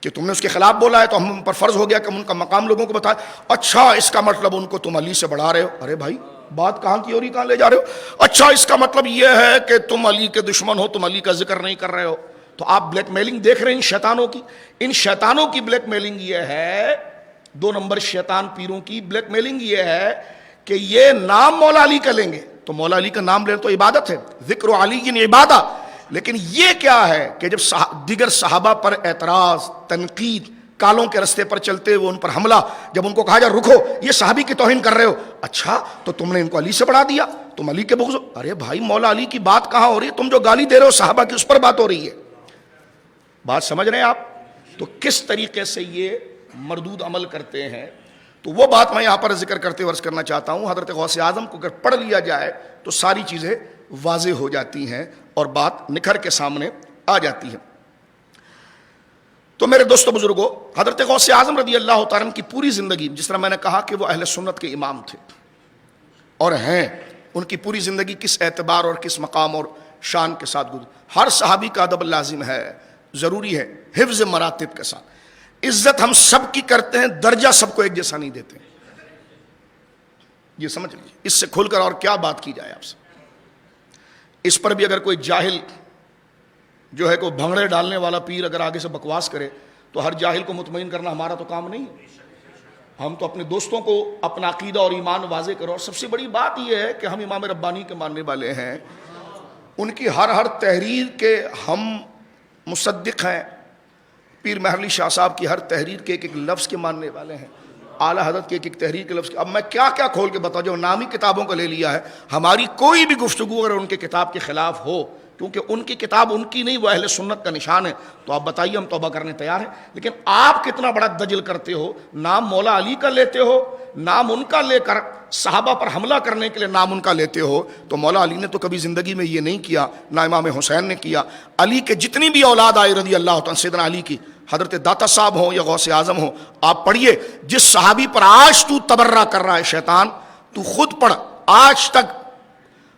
کہ تم نے اس کے خلاف بولا ہے, تو ہم پر فرض ہو گیا کہ ہم ان کا مقام لوگوں کو بتائیں. اچھا اس کا مطلب ان کو تم علی سے بڑھا رہے ہو. ارے بھائی بات کہاں کی اور کہاں لے جا رہے ہو؟ اچھا اس کا مطلب یہ ہے کہ تم علی کے دشمن ہو, تم علی کا ذکر نہیں کر رہے ہو. تو آپ بلیک میلنگ دیکھ رہے ہیں ان شیطانوں کی. ان شیطانوں کی بلیک میلنگ یہ ہے, 2 نمبر شیطان پیروں کی بلیک میلنگ یہ ہے کہ یہ نام مولا علی کا لیں گے, تو مولا علی کا نام لینا تو عبادت ہے, ذکر علی کی عبادت. لیکن یہ کیا ہے کہ جب دیگر صحابہ پر اعتراض, تنقید, کالوں کے رستے پر چلتے ہوئے ان پر حملہ, جب ان کو کہا جائے رکو یہ صحابی کی توہین کر رہے ہو, اچھا تو تم نے ان کو علی سے بڑھا دیا, تم علی کے بغض. ارے بھائی مولا علی کی بات کہاں ہو رہی ہے؟ تم جو گالی دے رہے ہو صحابہ کی اس پر بات ہو رہی ہے. بات سمجھ رہے ہیں آپ؟ تو کس طریقے سے یہ مردود عمل کرتے ہیں. تو وہ بات میں یہاں پر ذکر کرتے عرض کرنا چاہتا ہوں, حضرت غوث اعظم کو اگر پڑھ لیا جائے تو ساری چیزیں واضح ہو جاتی ہیں اور بات نکھر کے سامنے آ جاتی ہے. تو میرے دوستو بزرگوں, حضرت غوث اعظم رضی اللہ تعالیٰ عنہ کی پوری زندگی, جس طرح میں نے کہا کہ وہ اہل سنت کے امام تھے اور ہیں, ان کی پوری زندگی کس اعتبار اور کس مقام اور شان کے ساتھ گزری. ہر صحابی کا ادب لازم ہے, ضروری ہے, حفظ مراتب کے ساتھ. عزت ہم سب کی کرتے ہیں, درجہ سب کو ایک جیسا نہیں دیتے. یہ سمجھ لیجیے, اس سے کھل کر اور کیا بات کی جائے آپ سے. اس پر بھی اگر کوئی جاہل جو ہے کوئی بھنگڑے ڈالنے والا پیر اگر آگے سے بکواس کرے تو ہر جاہل کو مطمئن کرنا ہمارا تو کام نہیں ہے. ہم تو اپنے دوستوں کو اپنا عقیدہ اور ایمان واضح کرو. اور سب سے بڑی بات یہ ہے کہ ہم امام ربانی کے ماننے والے ہیں, ان کی ہر تحریر کے ہم مصدق ہیں. پیر محرلی شاہ صاحب کی ہر تحریر کے ایک لفظ کے ماننے والے ہیں. اعلیٰ حضرت کے ایک تحریر کے لفظ کے. اب میں کیا کھول کے بتاؤں, جو نامی کتابوں کو لے لیا ہے. ہماری کوئی بھی گفتگو اگر ان کے کتاب کے خلاف ہو, کیونکہ ان کی کتاب ان کی نہیں, وہ اہل سنت کا نشان ہے, تو آپ بتائیے, ہم توبہ کرنے تیار ہیں. لیکن آپ کتنا بڑا دجل کرتے ہو, نام مولا علی کا لیتے ہو, نام ان کا لے کر صحابہ پر حملہ کرنے کے لیے نام ان کا لیتے ہو. تو مولا علی نے تو کبھی زندگی میں یہ نہیں کیا, نہ امام حسین نے کیا. علی کے جتنی بھی اولاد آئی رضی اللہ عنہ, سیدنا علی کی, حضرت داتا صاحب ہوں یا غوث اعظم ہوں, آپ پڑھیے, جس صحابی پر آج تو تبرہ کر رہا ہے شیطان, تو خود پڑھ. آج تک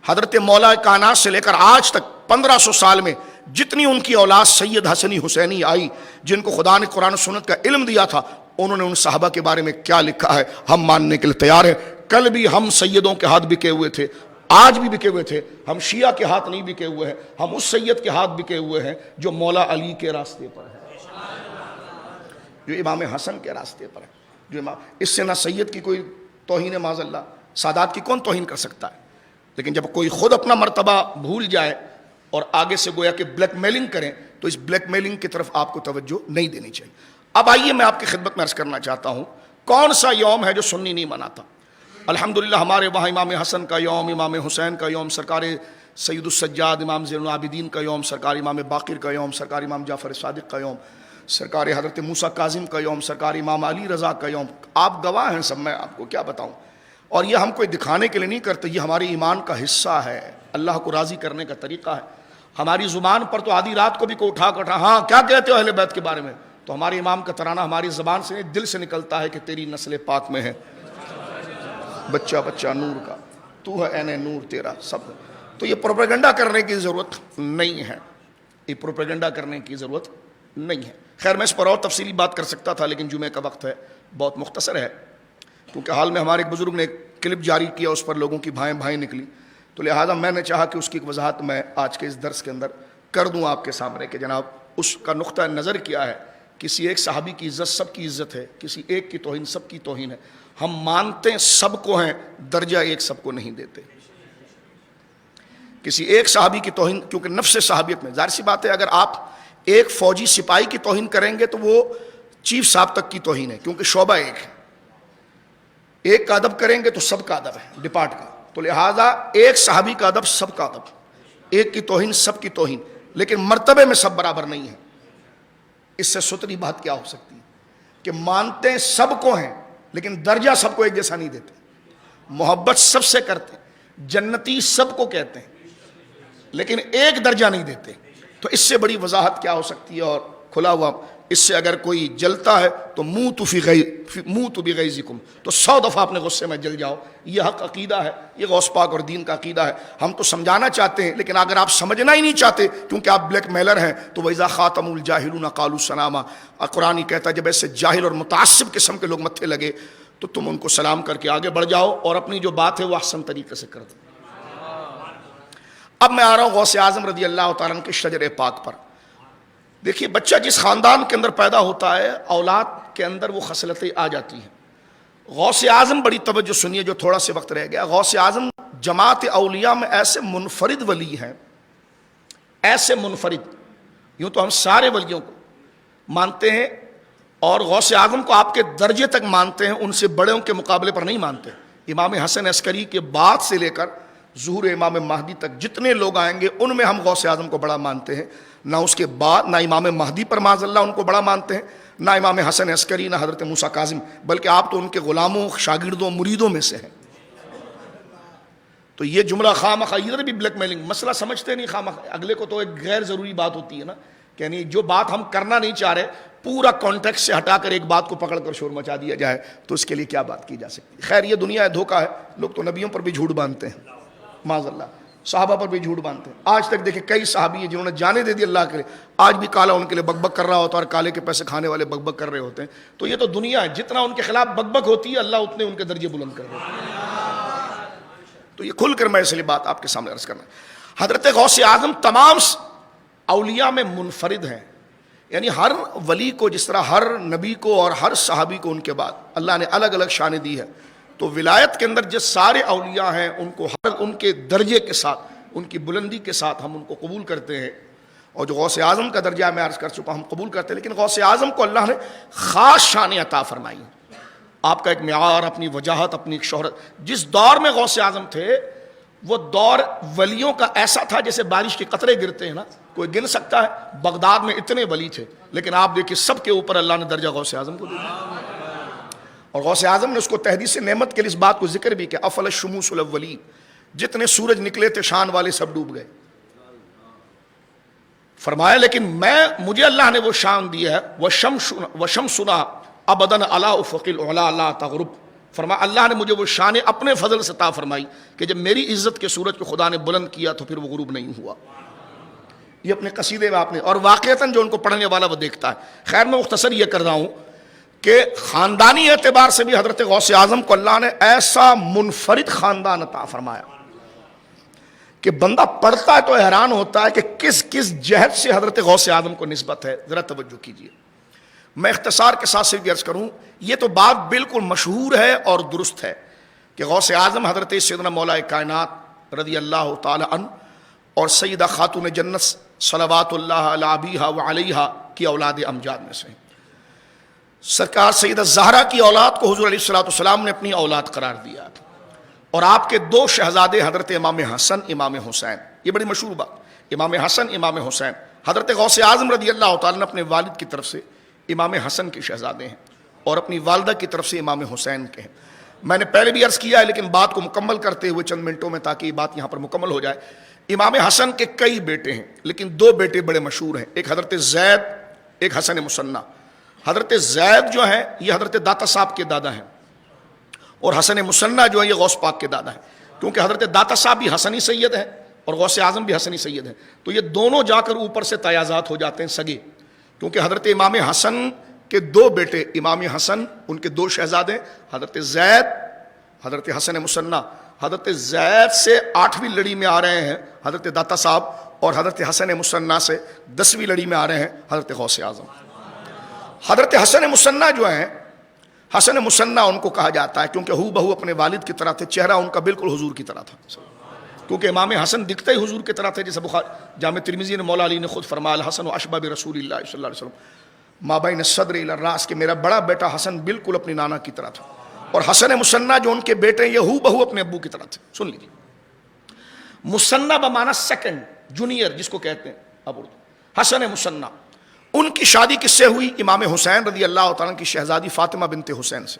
حضرت مولا کائنات سے لے کر آج تک 1500 سال میں جتنی ان کی اولاد سید حسنی حسینی آئی, جن کو خدا نے قرآن و سنت کا علم دیا تھا, انہوں نے ان صحابہ کے بارے میں کیا لکھا ہے ہم ماننے کے لیے تیار ہیں. کل بھی ہم سیدوں کے ہاتھ بکے ہوئے تھے, آج بھی بکے ہوئے تھے. ہم شیعہ کے ہاتھ نہیں بکے ہوئے ہیں, ہم اس سید کے ہاتھ بکے ہوئے ہیں جو مولا علی کے راستے پر ہے, جو امام حسن کے راستے پر ہے, جو اس سے نہ سید کی کوئی توہین معاذ اللہ, سادات کی کون توہین کر سکتا ہے. لیکن جب کوئی خود اپنا مرتبہ بھول جائے اور آگے سے گویا کہ بلیک میلنگ کریں, تو اس بلیک میلنگ کی طرف آپ کو توجہ نہیں دینی چاہیے. اب آئیے میں آپ کی خدمت میں عرض کرنا چاہتا ہوں, کون سا یوم ہے جو سنی نہیں مناتا. الحمدللہ ہمارے وہاں امام حسن کا یوم, امام حسین کا یوم, سرکار سید السجاد امام زین العابدین کا یوم, سرکار امام باقر کا یوم, سرکار امام جعفر صادق کا یوم, سرکار حضرت موسیٰ کاظم کا یوم, سرکار امام علی رضا کا یوم. آپ گواہ ہیں سب, میں آپ کو کیا بتاؤں. اور یہ ہم کوئی دکھانے کے لیے نہیں کرتے, یہ ہماری ایمان کا حصہ ہے, اللہ کو راضی کرنے کا طریقہ ہے. ہماری زبان پر تو آدھی رات کو بھی کوئی اٹھا کر ہاں کیا کہتے ہو اہل بیت کے بارے میں, تو ہمارے امام کا ترانہ ہماری زبان سے دل سے نکلتا ہے کہ تیری نسل پاک میں ہے بچہ بچہ نور کا, تو ہے عین نور تیرا سب. تو یہ پروپیگنڈا کرنے کی ضرورت نہیں ہے, یہ پروپیگنڈا کرنے کی ضرورت نہیں ہے. خیر میں اس پر اور تفصیلی بات کر سکتا تھا, لیکن جمعے کا وقت ہے, بہت مختصر ہے, کیونکہ حال میں ہمارے ایک بزرگ نے ایک کلپ جاری کیا, اس پر لوگوں کی بھائیں نکلی, تو لہٰذا میں نے چاہا کہ اس کی ایک وضاحت میں آج کے اس درس کے اندر کر دوں آپ کے سامنے کہ جناب اس کا نقطہ نظر کیا ہے کسی ایک صحابی کی عزت سب کی عزت ہے، کسی ایک کی توہین سب کی توہین ہے. ہم مانتے سب کو ہیں، درجہ ایک سب کو نہیں دیتے. کسی ایک صحابی کی توہین، کیونکہ نفس صحابیت میں ظاہر سی بات ہے اگر آپ ایک فوجی سپاہی کی توہین کریں گے تو وہ چیف صاحب تک کی توہین ہے، کیونکہ شعبہ ایک ہے. ایک کا ادب کریں گے تو سب کا ادب ہے ڈپارٹ کا. تو لہٰذا ایک صحابی کا ادب سب کا ادب، ایک کی توہین سب کی توہین، لیکن مرتبے میں سب برابر نہیں ہے. اس سے ستری بات کیا ہو سکتی ہے کہ مانتے سب کو ہیں لیکن درجہ سب کو ایک جیسا نہیں دیتے. محبت سب سے کرتے ہیں، جنتی سب کو کہتے ہیں، لیکن ایک درجہ نہیں دیتے. تو اس سے بڑی وضاحت کیا ہو سکتی ہے؟ اور کھلا ہوا اس سے اگر کوئی جلتا ہے تو منہ تو بغیظکم، تو 100 دفعہ اپنے غصے میں جل جاؤ. یہ حق عقیدہ ہے، یہ غوث پاک اور دین کا عقیدہ ہے. ہم تو سمجھانا چاہتے ہیں، لیکن اگر آپ سمجھنا ہی نہیں چاہتے کیونکہ آپ بلیک میلر ہیں تو وَإِذَا خَاطَمُوا الْجَاهِلُونَ قَالُوا سَلَامًا. قرآن ہی کہتا ہے جب ایسے جاہل اور متعصب قسم کے لوگ متھے لگے تو تم ان کو سلام کر کے آگے بڑھ جاؤ اور اپنی جو بات ہے وہ احسن طریقے سے کر دو. اب میں آ رہا ہوں غوث اعظم رضی اللہ تعالیٰ عنہ کے شجر پاک پر. دیکھیے بچہ جس خاندان کے اندر پیدا ہوتا ہے اولاد کے اندر وہ خصلتیں آ جاتی ہیں. غوث اعظم، بڑی توجہ سنیے جو تھوڑا سے وقت رہ گیا، غوث اعظم جماعت اولیاء میں ایسے منفرد ولی ہیں، ایسے منفرد. یوں تو ہم سارے ولیوں کو مانتے ہیں اور غوث اعظم کو آپ کے درجے تک مانتے ہیں، ان سے بڑوں کے مقابلے پر نہیں مانتے. امام حسن عسکری کے بعد سے لے کر ظہور امام مہدی تک جتنے لوگ آئیں گے ان میں ہم غوث اعظم کو بڑا مانتے ہیں. نہ اس کے بعد نہ امام مہدی پر معاذ اللہ ان کو بڑا مانتے ہیں، نہ امام حسن عسکری، نہ حضرت موسیٰ کاظم، بلکہ آپ تو ان کے غلاموں، شاگردوں، مریدوں میں سے ہیں. تو یہ جملہ خواہ ادھر بھی بلیک میلنگ، مسئلہ سمجھتے نہیں. خواہ اگلے کو تو ایک غیر ضروری بات ہوتی ہے نا، یعنی جو بات ہم کرنا نہیں چاہ رہے پورا کانٹیکس سے ہٹا کر ایک بات کو پکڑ کر شور مچا دیا جائے تو اس کے لیے کیا بات کی جا سکتی. خیر یہ دنیا ہے، دھوکہ ہے. لوگ تو نبیوں پر بھی جھوٹ باندھتے ہیں معاذ اللہ، صحابہ پر بھی جھوٹ باندھتے ہیں. آج تک دیکھیں کئی صحابی ہیں جنہوں نے جانے دے دی اللہ کے لیے، آج بھی کالا ان کے لیے بک بک کر رہا ہوتا ہے اور کالے کے پیسے کھانے والے بک بک کر رہے ہوتے ہیں. تو یہ تو دنیا ہے، جتنا ان کے خلاف بک بک ہوتی ہے اللہ اتنے ان کے درجے بلند کر رہے ہیں. تو یہ کھل کر میں اس لیے بات آپ کے سامنے عرض کرنا. حضرت غوث اعظم تمام اولیاء میں منفرد ہیں، یعنی ہر ولی کو جس طرح ہر نبی کو اور ہر صحابی کو ان کے بعد اللہ نے الگ الگ شانیں دی ہے، تو ولایت کے اندر جس سارے اولیاء ہیں ان کو ہر ان کے درجے کے ساتھ، ان کی بلندی کے ساتھ ہم ان کو قبول کرتے ہیں. اور جو غوث اعظم کا درجہ میں عرض کر چکا ہم قبول کرتے ہیں، لیکن غوث اعظم کو اللہ نے خاص شان عطا فرمائی. آپ کا ایک معیار، اپنی وجاہت، اپنی ایک شہرت. جس دور میں غوث اعظم تھے وہ دور ولیوں کا ایسا تھا جیسے بارش کے قطرے گرتے ہیں نا، کوئی گن سکتا ہے. بغداد میں اتنے ولی تھے لیکن آپ دیکھیں سب کے اوپر اللہ نے درجہ غوث اعظم کو دیا. اور غوث اعظم نے اس کو تحدیث نعمت کے لیے اس بات کو ذکر بھی کیا، افل الشموس الاولین، جتنے سورج نکلے تھے شان والے سب ڈوب گئے. فرمایا لیکن مجھے اللہ نے وہ شان دی ہے، وشمسنا ابدا علی افق العلا لا تغرب. فرمایا اللہ نے مجھے وہ شان اپنے فضل سے عطا فرمائی کہ جب میری عزت کے سورج کو خدا نے بلند کیا تو پھر وہ غروب نہیں ہوا. یہ اپنے قصیدے میں آپ نے، اور واقعتاً جو ان کو پڑھنے والا وہ دیکھتا ہے. خیر میں مختصر یہ کر رہا ہوں کہ خاندانی اعتبار سے بھی حضرت غوث اعظم کو اللہ نے ایسا منفرد خاندان عطا فرمایا کہ بندہ پڑھتا ہے تو حیران ہوتا ہے کہ کس کس جہت سے حضرت غوث اعظم کو نسبت ہے. ذرا توجہ کیجیے. میں اختصار کے ساتھ صرف عرض کروں، یہ تو بات بالکل مشہور ہے اور درست ہے کہ غوث اعظم حضرت سیدنا مولا کائنات رضی اللہ تعالی عنہ اور سیدہ خاتون جنت صلوات اللہ علی ابیہا و علیہا کی اولاد امجاد میں سے ہیں. سرکار سیدہ زہرا کی اولاد کو حضور علیہ الصلوۃ والسلام نے اپنی اولاد قرار دیا اور آپ کے دو شہزادے حضرت امام حسن، امام حسین. یہ بڑی مشہور بات، امام حسن، امام حسین. حضرت غوث اعظم رضی اللہ تعالیٰ نے اپنے والد کی طرف سے امام حسن کے شہزادے ہیں اور اپنی والدہ کی طرف سے امام حسین کے ہیں. میں نے پہلے بھی عرض کیا ہے لیکن بات کو مکمل کرتے ہوئے چند منٹوں میں تاکہ یہ بات یہاں پر مکمل ہو جائے. امام حسن کے کئی بیٹے ہیں لیکن دو بیٹے بڑے مشہور ہیں، ایک حضرت زید، ایک حسن مصنع. حضرت زید جو ہیں یہ حضرت داتا صاحب کے دادا ہیں اور حسن مصنع جو ہے یہ غوث پاک کے دادا ہیں، کیونکہ حضرت داتا صاحب بھی حسنی سید ہیں اور غوث اعظم بھی حسنی سید ہیں. تو یہ دونوں جا کر اوپر سے تیازات ہو جاتے ہیں سگے، کیونکہ حضرت امام حسن کے دو بیٹے، امام حسن ان کے دو شہزادے حضرت زید، حضرت حسن مصنع. حضرت زید سے 8ویں لڑی میں آ رہے ہیں حضرت داتا صاحب اور حضرت حسن مصنع سے 10ویں لڑی میں آ رہے ہیں حضرت غوث اعظم. حضرت حسن مصنع جو ہیں، حسن مصنع ان کو کہا جاتا ہے کیونکہ ہو بہو اپنے والد کی طرح تھے، چہرہ ان کا بالکل حضور کی طرح تھا، کیونکہ امام حسن دکھتے ہی حضور کی طرح تھے، جیسے جامع ترمذی نے مولا علی نے خود فرمایا الحسن اشبہ برسول اللہ صلی اللہ علیہ وسلم ما بین الصدر الی الراس، کہ میرا بڑا بیٹا حسن بالکل اپنی نانا کی طرح تھا، اور حسن مصنع جو ان کے بیٹے یہ ہو بہو اپنے ابو کی طرح تھے۔ سن لیجیے، مصنع بمعنی سیکنڈ، جونیئر جس کو کہتے ہیں اب اردو، حسن مصنع۔ ان کی شادی کس سے ہوئی؟ امام حسین رضی اللہ تعالیٰ کی شہزادی فاطمہ بنت حسین سے۔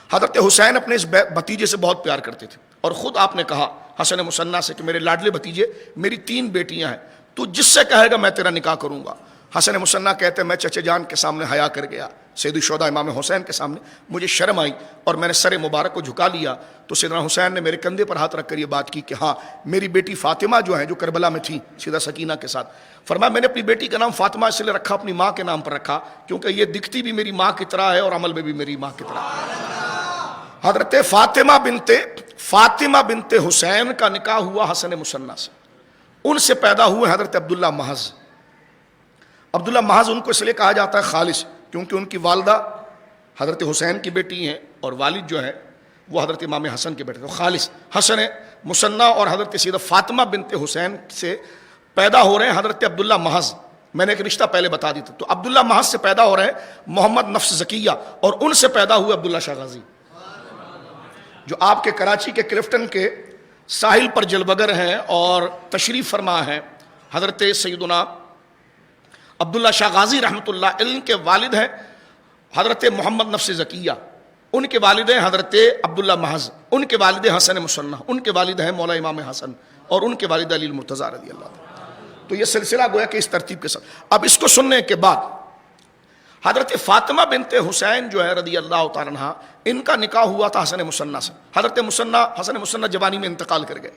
حضرت حسین اپنے اس بھتیجے سے بہت پیار کرتے تھے، اور خود آپ نے کہا حسن مصنع سے کہ میرے لاڈلے بھتیجے، میری 3 بیٹیاں ہیں، تو جس سے کہے گا میں تیرا نکاح کروں گا۔ حسن مصنع کہتے ہیں میں چچے جان کے سامنے حیا کر گیا، سید الشہداء امام حسین کے سامنے مجھے شرم آئی اور میں نے سر مبارک کو جھکا لیا، تو سیدنا حسین نے میرے کندھے پر ہاتھ رکھ کر یہ بات کی کہ ہاں میری بیٹی فاطمہ جو ہے، جو کربلا میں تھی سیدہ سکینہ کے ساتھ، فرمایا میں نے اپنی بیٹی کا نام فاطمہ اس لیے رکھا، اپنی ماں کے نام پر رکھا، کیونکہ یہ دکھتی بھی میری ماں کی طرح ہے اور عمل میں بھی میری ماں کی طرح ہے۔ حضرت فاطمہ بنت حسین کا نکاح ہوا حسن مصنع سے، ان سے پیدا ہوئے حضرت عبداللہ محض۔ عبداللہ محض ان کو اس لیے کہا جاتا ہے خالص، کیونکہ ان کی والدہ حضرت حسین کی بیٹی ہیں اور والد جو ہے وہ حضرت امام حسن کے بیٹے تھے، خالص حسن مصنع اور حضرت سیدہ فاطمہ بنت حسین سے پیدا ہو رہے ہیں حضرت عبداللہ محض۔ میں نے ایک رشتہ پہلے بتا دی تھا، تو عبداللہ محض سے پیدا ہو رہے ہیں محمد نفس زکیہ، اور ان سے پیدا ہوئے عبداللہ شاہ غازی، جو آپ کے کراچی کے کلفٹن کے ساحل پر جلوگر ہیں اور تشریف فرما ہیں۔ حضرت سیدنا عبداللہ شاہ غازی رحمۃ اللہ علیہ کے والد ہیں حضرت محمد نفس زکیہ، ان کے والد ہیں حضرت عبداللہ محض، ان کے والد حسن مصنع، ان کے والد ہیں مولا امام حسن، اور ان کے والد علی المرتضیٰ رضی اللہ عنہ۔ تو یہ سلسلہ گویا کہ اس ترتیب کے ساتھ۔ اب اس کو سننے کے بعد حضرت فاطمہ بنت حسین جو ہے رضی اللہ تعالیٰ عنہ، ان کا نکاح ہوا تھا حسن مصنع سے۔ حضرت حسن مصنع جوانی میں انتقال کر گئے۔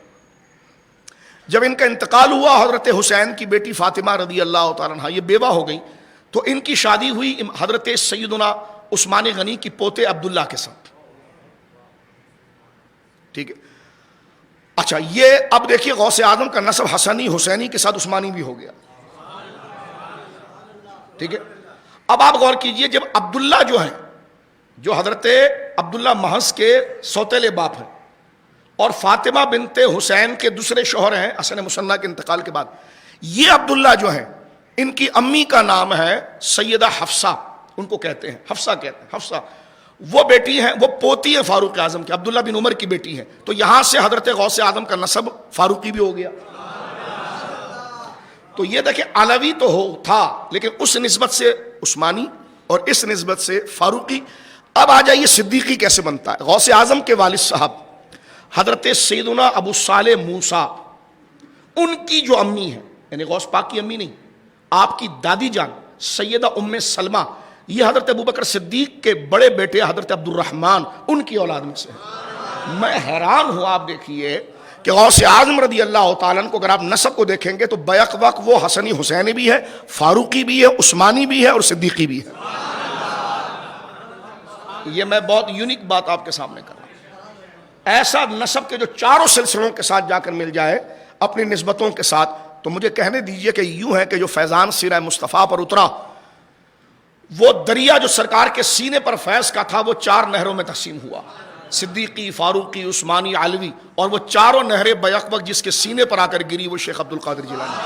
جب ان کا انتقال ہوا، حضرت حسین کی بیٹی فاطمہ رضی اللہ تعالیٰ عنہ یہ بیوہ ہو گئی، تو ان کی شادی ہوئی حضرت سیدنا عثمان غنی کی پوتے عبداللہ کے ساتھ، ٹھیک ہے۔ اچھا، یہ اب دیکھیے غوث اعظم کا نسب حسنی حسینی کے ساتھ عثمانی بھی ہو گیا، ٹھیک ہے۔ اب آپ غور کیجئے، جب عبداللہ جو ہیں، جو حضرت عبداللہ محض کے سوتیلے باپ ہیں اور فاطمہ بنت حسین کے دوسرے شوہر ہیں حسن مصنع کے انتقال کے بعد، یہ عبداللہ جو ہیں ان کی امی کا نام ہے سیدہ حفصہ، ان کو کہتے ہیں حفصہ، کہتے ہیں حفصہ، وہ بیٹی ہیں، وہ پوتی ہے فاروق اعظم کی، عبداللہ بن عمر کی بیٹی ہیں، تو یہاں سے حضرت غوث اعظم کا نسب فاروقی بھی ہو گیا۔ تو یہ دیکھیں علوی تو تھا، لیکن اس نسبت سے عثمانی اور اس نسبت سے فاروقی۔ اب آ جائیے صدیقی کیسے بنتا ہے۔ غوث اعظم کے والد صاحب حضرت سیدنا ابو صالح موسیٰ، ان کی جو امی ہے، یعنی غوث پاک کی امی نہیں، آپ کی دادی جان سیدہ ام سلمہ، یہ حضرت ابوبکر صدیق کے بڑے بیٹے حضرت عبد الرحمن، ان کی اولاد میں سے ہے۔ میں حیران ہوں، آپ دیکھیے کہ غوث اعظم رضی اللہ تعالیٰ عنہ کو اگر آپ نسب کو دیکھیں گے تو بیک وقت وہ حسنی حسینی بھی ہے، فاروقی بھی ہے، عثمانی بھی ہے اور صدیقی بھی ہے۔ یہ میں بہت یونیک بات آپ کے سامنے کر رہا ہوں۔ ایسا نسب کے جو چاروں سلسلوں کے ساتھ جا کر مل جائے اپنی نسبتوں کے ساتھ، تو مجھے کہنے دیجئے کہ یوں ہے کہ جو فیضان سیرہ مصطفیٰ پر اترا، وہ دریا جو سرکار کے سینے پر فیض کا تھا، وہ 4 نہروں میں تقسیم ہوا، صدیقی، فاروقی، عثمانی، علوی، اور وہ چاروں نہریں بیک وقت جس کے سینے پر آ کر گری وہ شیخ عبد القادر جیلانی۔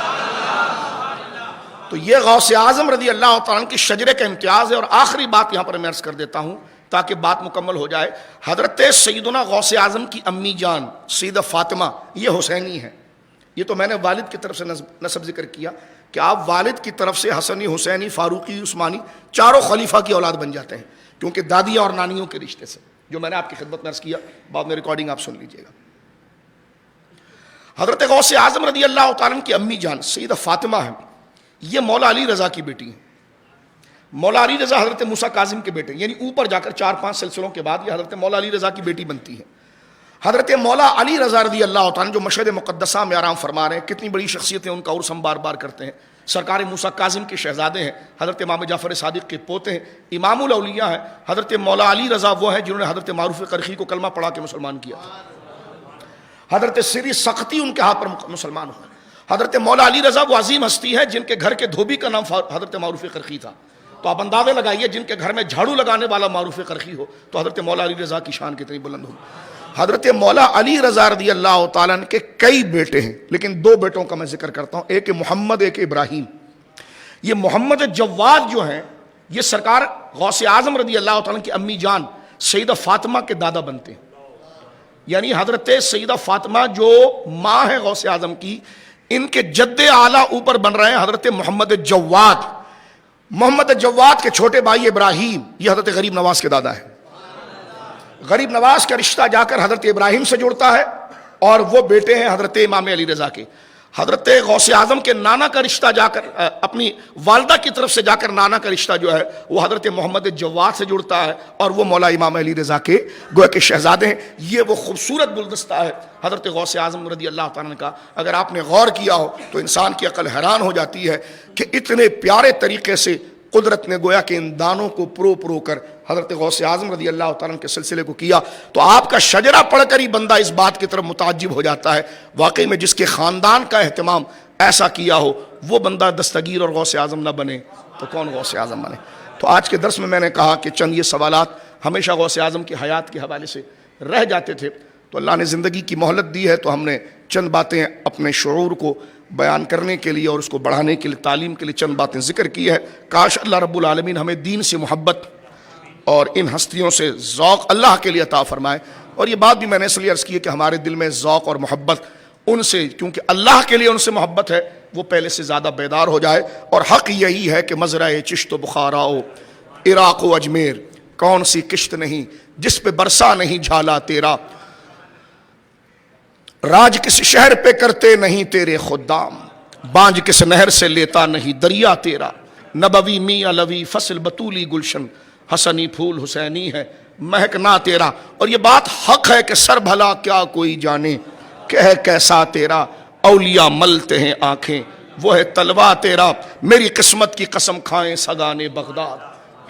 تو یہ غوث اعظم رضی اللہ تعالیٰ عنہ کی شجرے کا امتیاز ہے۔ اور آخری بات یہاں پر میں عرض کر دیتا ہوں تاکہ بات مکمل ہو جائے۔ حضرت سیدنا غوث اعظم کی امی جان سیدہ فاطمہ یہ حسینی ہے۔ یہ تو میں نے والد کی طرف سے نسب ذکر کیا کہ آپ والد کی طرف سے حسنی، حسینی، فاروقی، عثمانی چاروں خلیفہ کی اولاد بن جاتے ہیں، کیونکہ دادیاں اور نانیوں کے رشتے سے، جو میں نے آپ کی خدمت میں عرض کیا، بعد میں ریکارڈنگ آپ سن لیجئے گا۔ حضرت غوث اعظم رضی اللہ تعالیٰ عنہ کی امی جان سیدہ فاطمہ ہیں، یہ مولا علی رضا کی بیٹی ہیں۔ مولا علی رضا حضرت موسیٰ کاظم کے بیٹے، یعنی اوپر جا کر 4-5 سلسلوں کے بعد یہ حضرت مولا علی رضا کی بیٹی بنتی ہے۔ حضرت مولا علی رضا رضی اللہ تعالیٰ جو مشہد مقدسہ میں آرام فرما رہے ہیں، کتنی بڑی شخصیت ہے، ان کا عرس ہم بار بار کرتے ہیں۔ سرکار موسیٰ کاظم کے شہزادے ہیں، حضرت امام جعفر صادق کے پوتے ہیں، امام الاولیاء ہیں۔ حضرت مولا علی رضا وہ ہیں جنہوں نے حضرت معروف قرخی کو کلمہ پڑھا کے مسلمان کیا تھا۔ حضرت سری سختی ان کے ہاتھ پر مسلمان ہوئے۔ حضرت مولا علی رضا وہ عظیم ہستی ہے جن کے گھر کے دھوبی کا نام حضرت معروف قرخی تھا۔ تو آپ اندازے لگائیے جن کے گھر میں جھاڑو لگانے والا معروف قرخی ہو تو حضرت مولا علی رضا کی شان کتنی بلند ہوگی۔ حضرت مولا علی رضا رضی اللہ تعالیٰ عنہ کے کئی بیٹے ہیں، لیکن دو بیٹوں کا میں ذکر کرتا ہوں، ایک محمد، ایک ابراہیم۔ یہ محمد جواد جو ہیں یہ سرکار غوث اعظم رضی اللہ تعالیٰ کی امی جان سیدہ فاطمہ کے دادا بنتے ہیں، یعنی حضرت سیدہ فاطمہ جو ماں ہے غوث اعظم کی، ان کے جد اعلیٰ اوپر بن رہے ہیں حضرت محمد جواد۔ محمد جواد کے چھوٹے بھائی ابراہیم یہ حضرت غریب نواز کے دادا ہے۔ غریب نواز کا رشتہ جا کر حضرت ابراہیم سے جڑتا ہے اور وہ بیٹے ہیں حضرت امام علی رضا کے۔ حضرت غوث اعظم کے نانا کا رشتہ جا کر اپنی والدہ کی طرف سے جا کر نانا کا رشتہ جو ہے وہ حضرت محمد جواد سے جڑتا ہے اور وہ مولا امام علی رضا کے گویا کے شہزادے ہیں۔ یہ وہ خوبصورت گلدستہ ہے حضرت غوث اعظم رضی اللہ تعالیٰ کا، اگر آپ نے غور کیا ہو تو انسان کی عقل حیران ہو جاتی ہے کہ اتنے پیارے طریقے سے قدرت نے گویا کہ ان دانوں کو پرو کر حضرت غوث اعظم رضی اللہ تعالیٰ کے سلسلے کو کیا۔ تو آپ کا شجرہ پڑھ کر ہی بندہ اس بات کی طرف متعجب ہو جاتا ہے، واقعی میں جس کے خاندان کا اہتمام ایسا کیا ہو وہ بندہ دستگیر اور غوث اعظم نہ بنے تو کون غوث اعظم بنے۔ تو آج کے درس میں نے کہا کہ چند یہ سوالات ہمیشہ غوث اعظم کی حیات کے حوالے سے رہ جاتے تھے، تو اللہ نے زندگی کی مہلت دی ہے تو ہم نے چند باتیں اپنے شعور کو بیان کرنے کے لیے اور اس کو بڑھانے کے لیے، تعلیم کے لیے چند باتیں ذکر کی ہے۔ کاش اللہ رب العالمین ہمیں دین سے محبت اور ان ہستیوں سے ذوق اللہ کے لیے عطا فرمائے۔ اور یہ بات بھی میں نے اس لیے عرض کی ہے کہ ہمارے دل میں ذوق اور محبت ان سے، کیونکہ اللہ کے لیے ان سے محبت ہے، وہ پہلے سے زیادہ بیدار ہو جائے۔ اور حق یہی ہے کہ مزرعہ چشت و بخارا و عراق و اجمیر، کون سی کشت نہیں جس پہ برسا نہیں جھالا تیرا، راج کس شہر پہ کرتے نہیں تیرے خدام، بانج کس نہر سے لیتا نہیں دریا تیرا، نبوی میاں لوی فصل بطولی گلشن، حسنی پھول حسینی ہے مہکنا تیرا۔ اور یہ بات حق ہے کہ سر بھلا کیا کوئی جانے کہ کیسا تیرا، اولیاء ملتے ہیں آنکھیں وہ ہے تلوا تیرا، میری قسمت کی قسم کھائیں سگانے بغداد،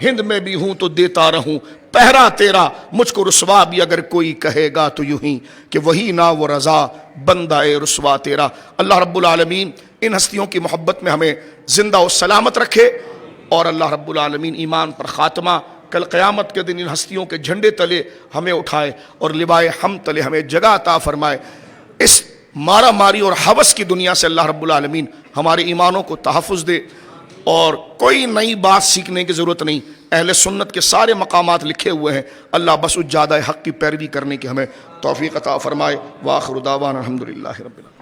ہند میں بھی ہوں تو دیتا رہوں پہرا تیرا، مجھ کو رسوا بھی اگر کوئی کہے گا تو یوں ہی کہ وہی نہ وہ رضا بندہ رسوا تیرا۔ اللہ رب العالمین ان ہستیوں کی محبت میں ہمیں زندہ و سلامت رکھے، اور اللہ رب العالمین ایمان پر خاتمہ کل قیامت کے دن ان ہستیوں کے جھنڈے تلے ہمیں اٹھائے اور لوائے ہم تلے ہمیں جگہ عطا فرمائے۔ اس مارا ماری اور ہوس کی دنیا سے اللہ رب العالمین ہمارے ایمانوں کو تحفظ دے، اور کوئی نئی بات سیکھنے کی ضرورت نہیں، اہل سنت کے سارے مقامات لکھے ہوئے ہیں، اللہ بس اجادہ حق کی پیروی کرنے کی ہمیں توفیق عطا فرمائے۔ وآخر دعوانا الحمدللہ رب العالمین۔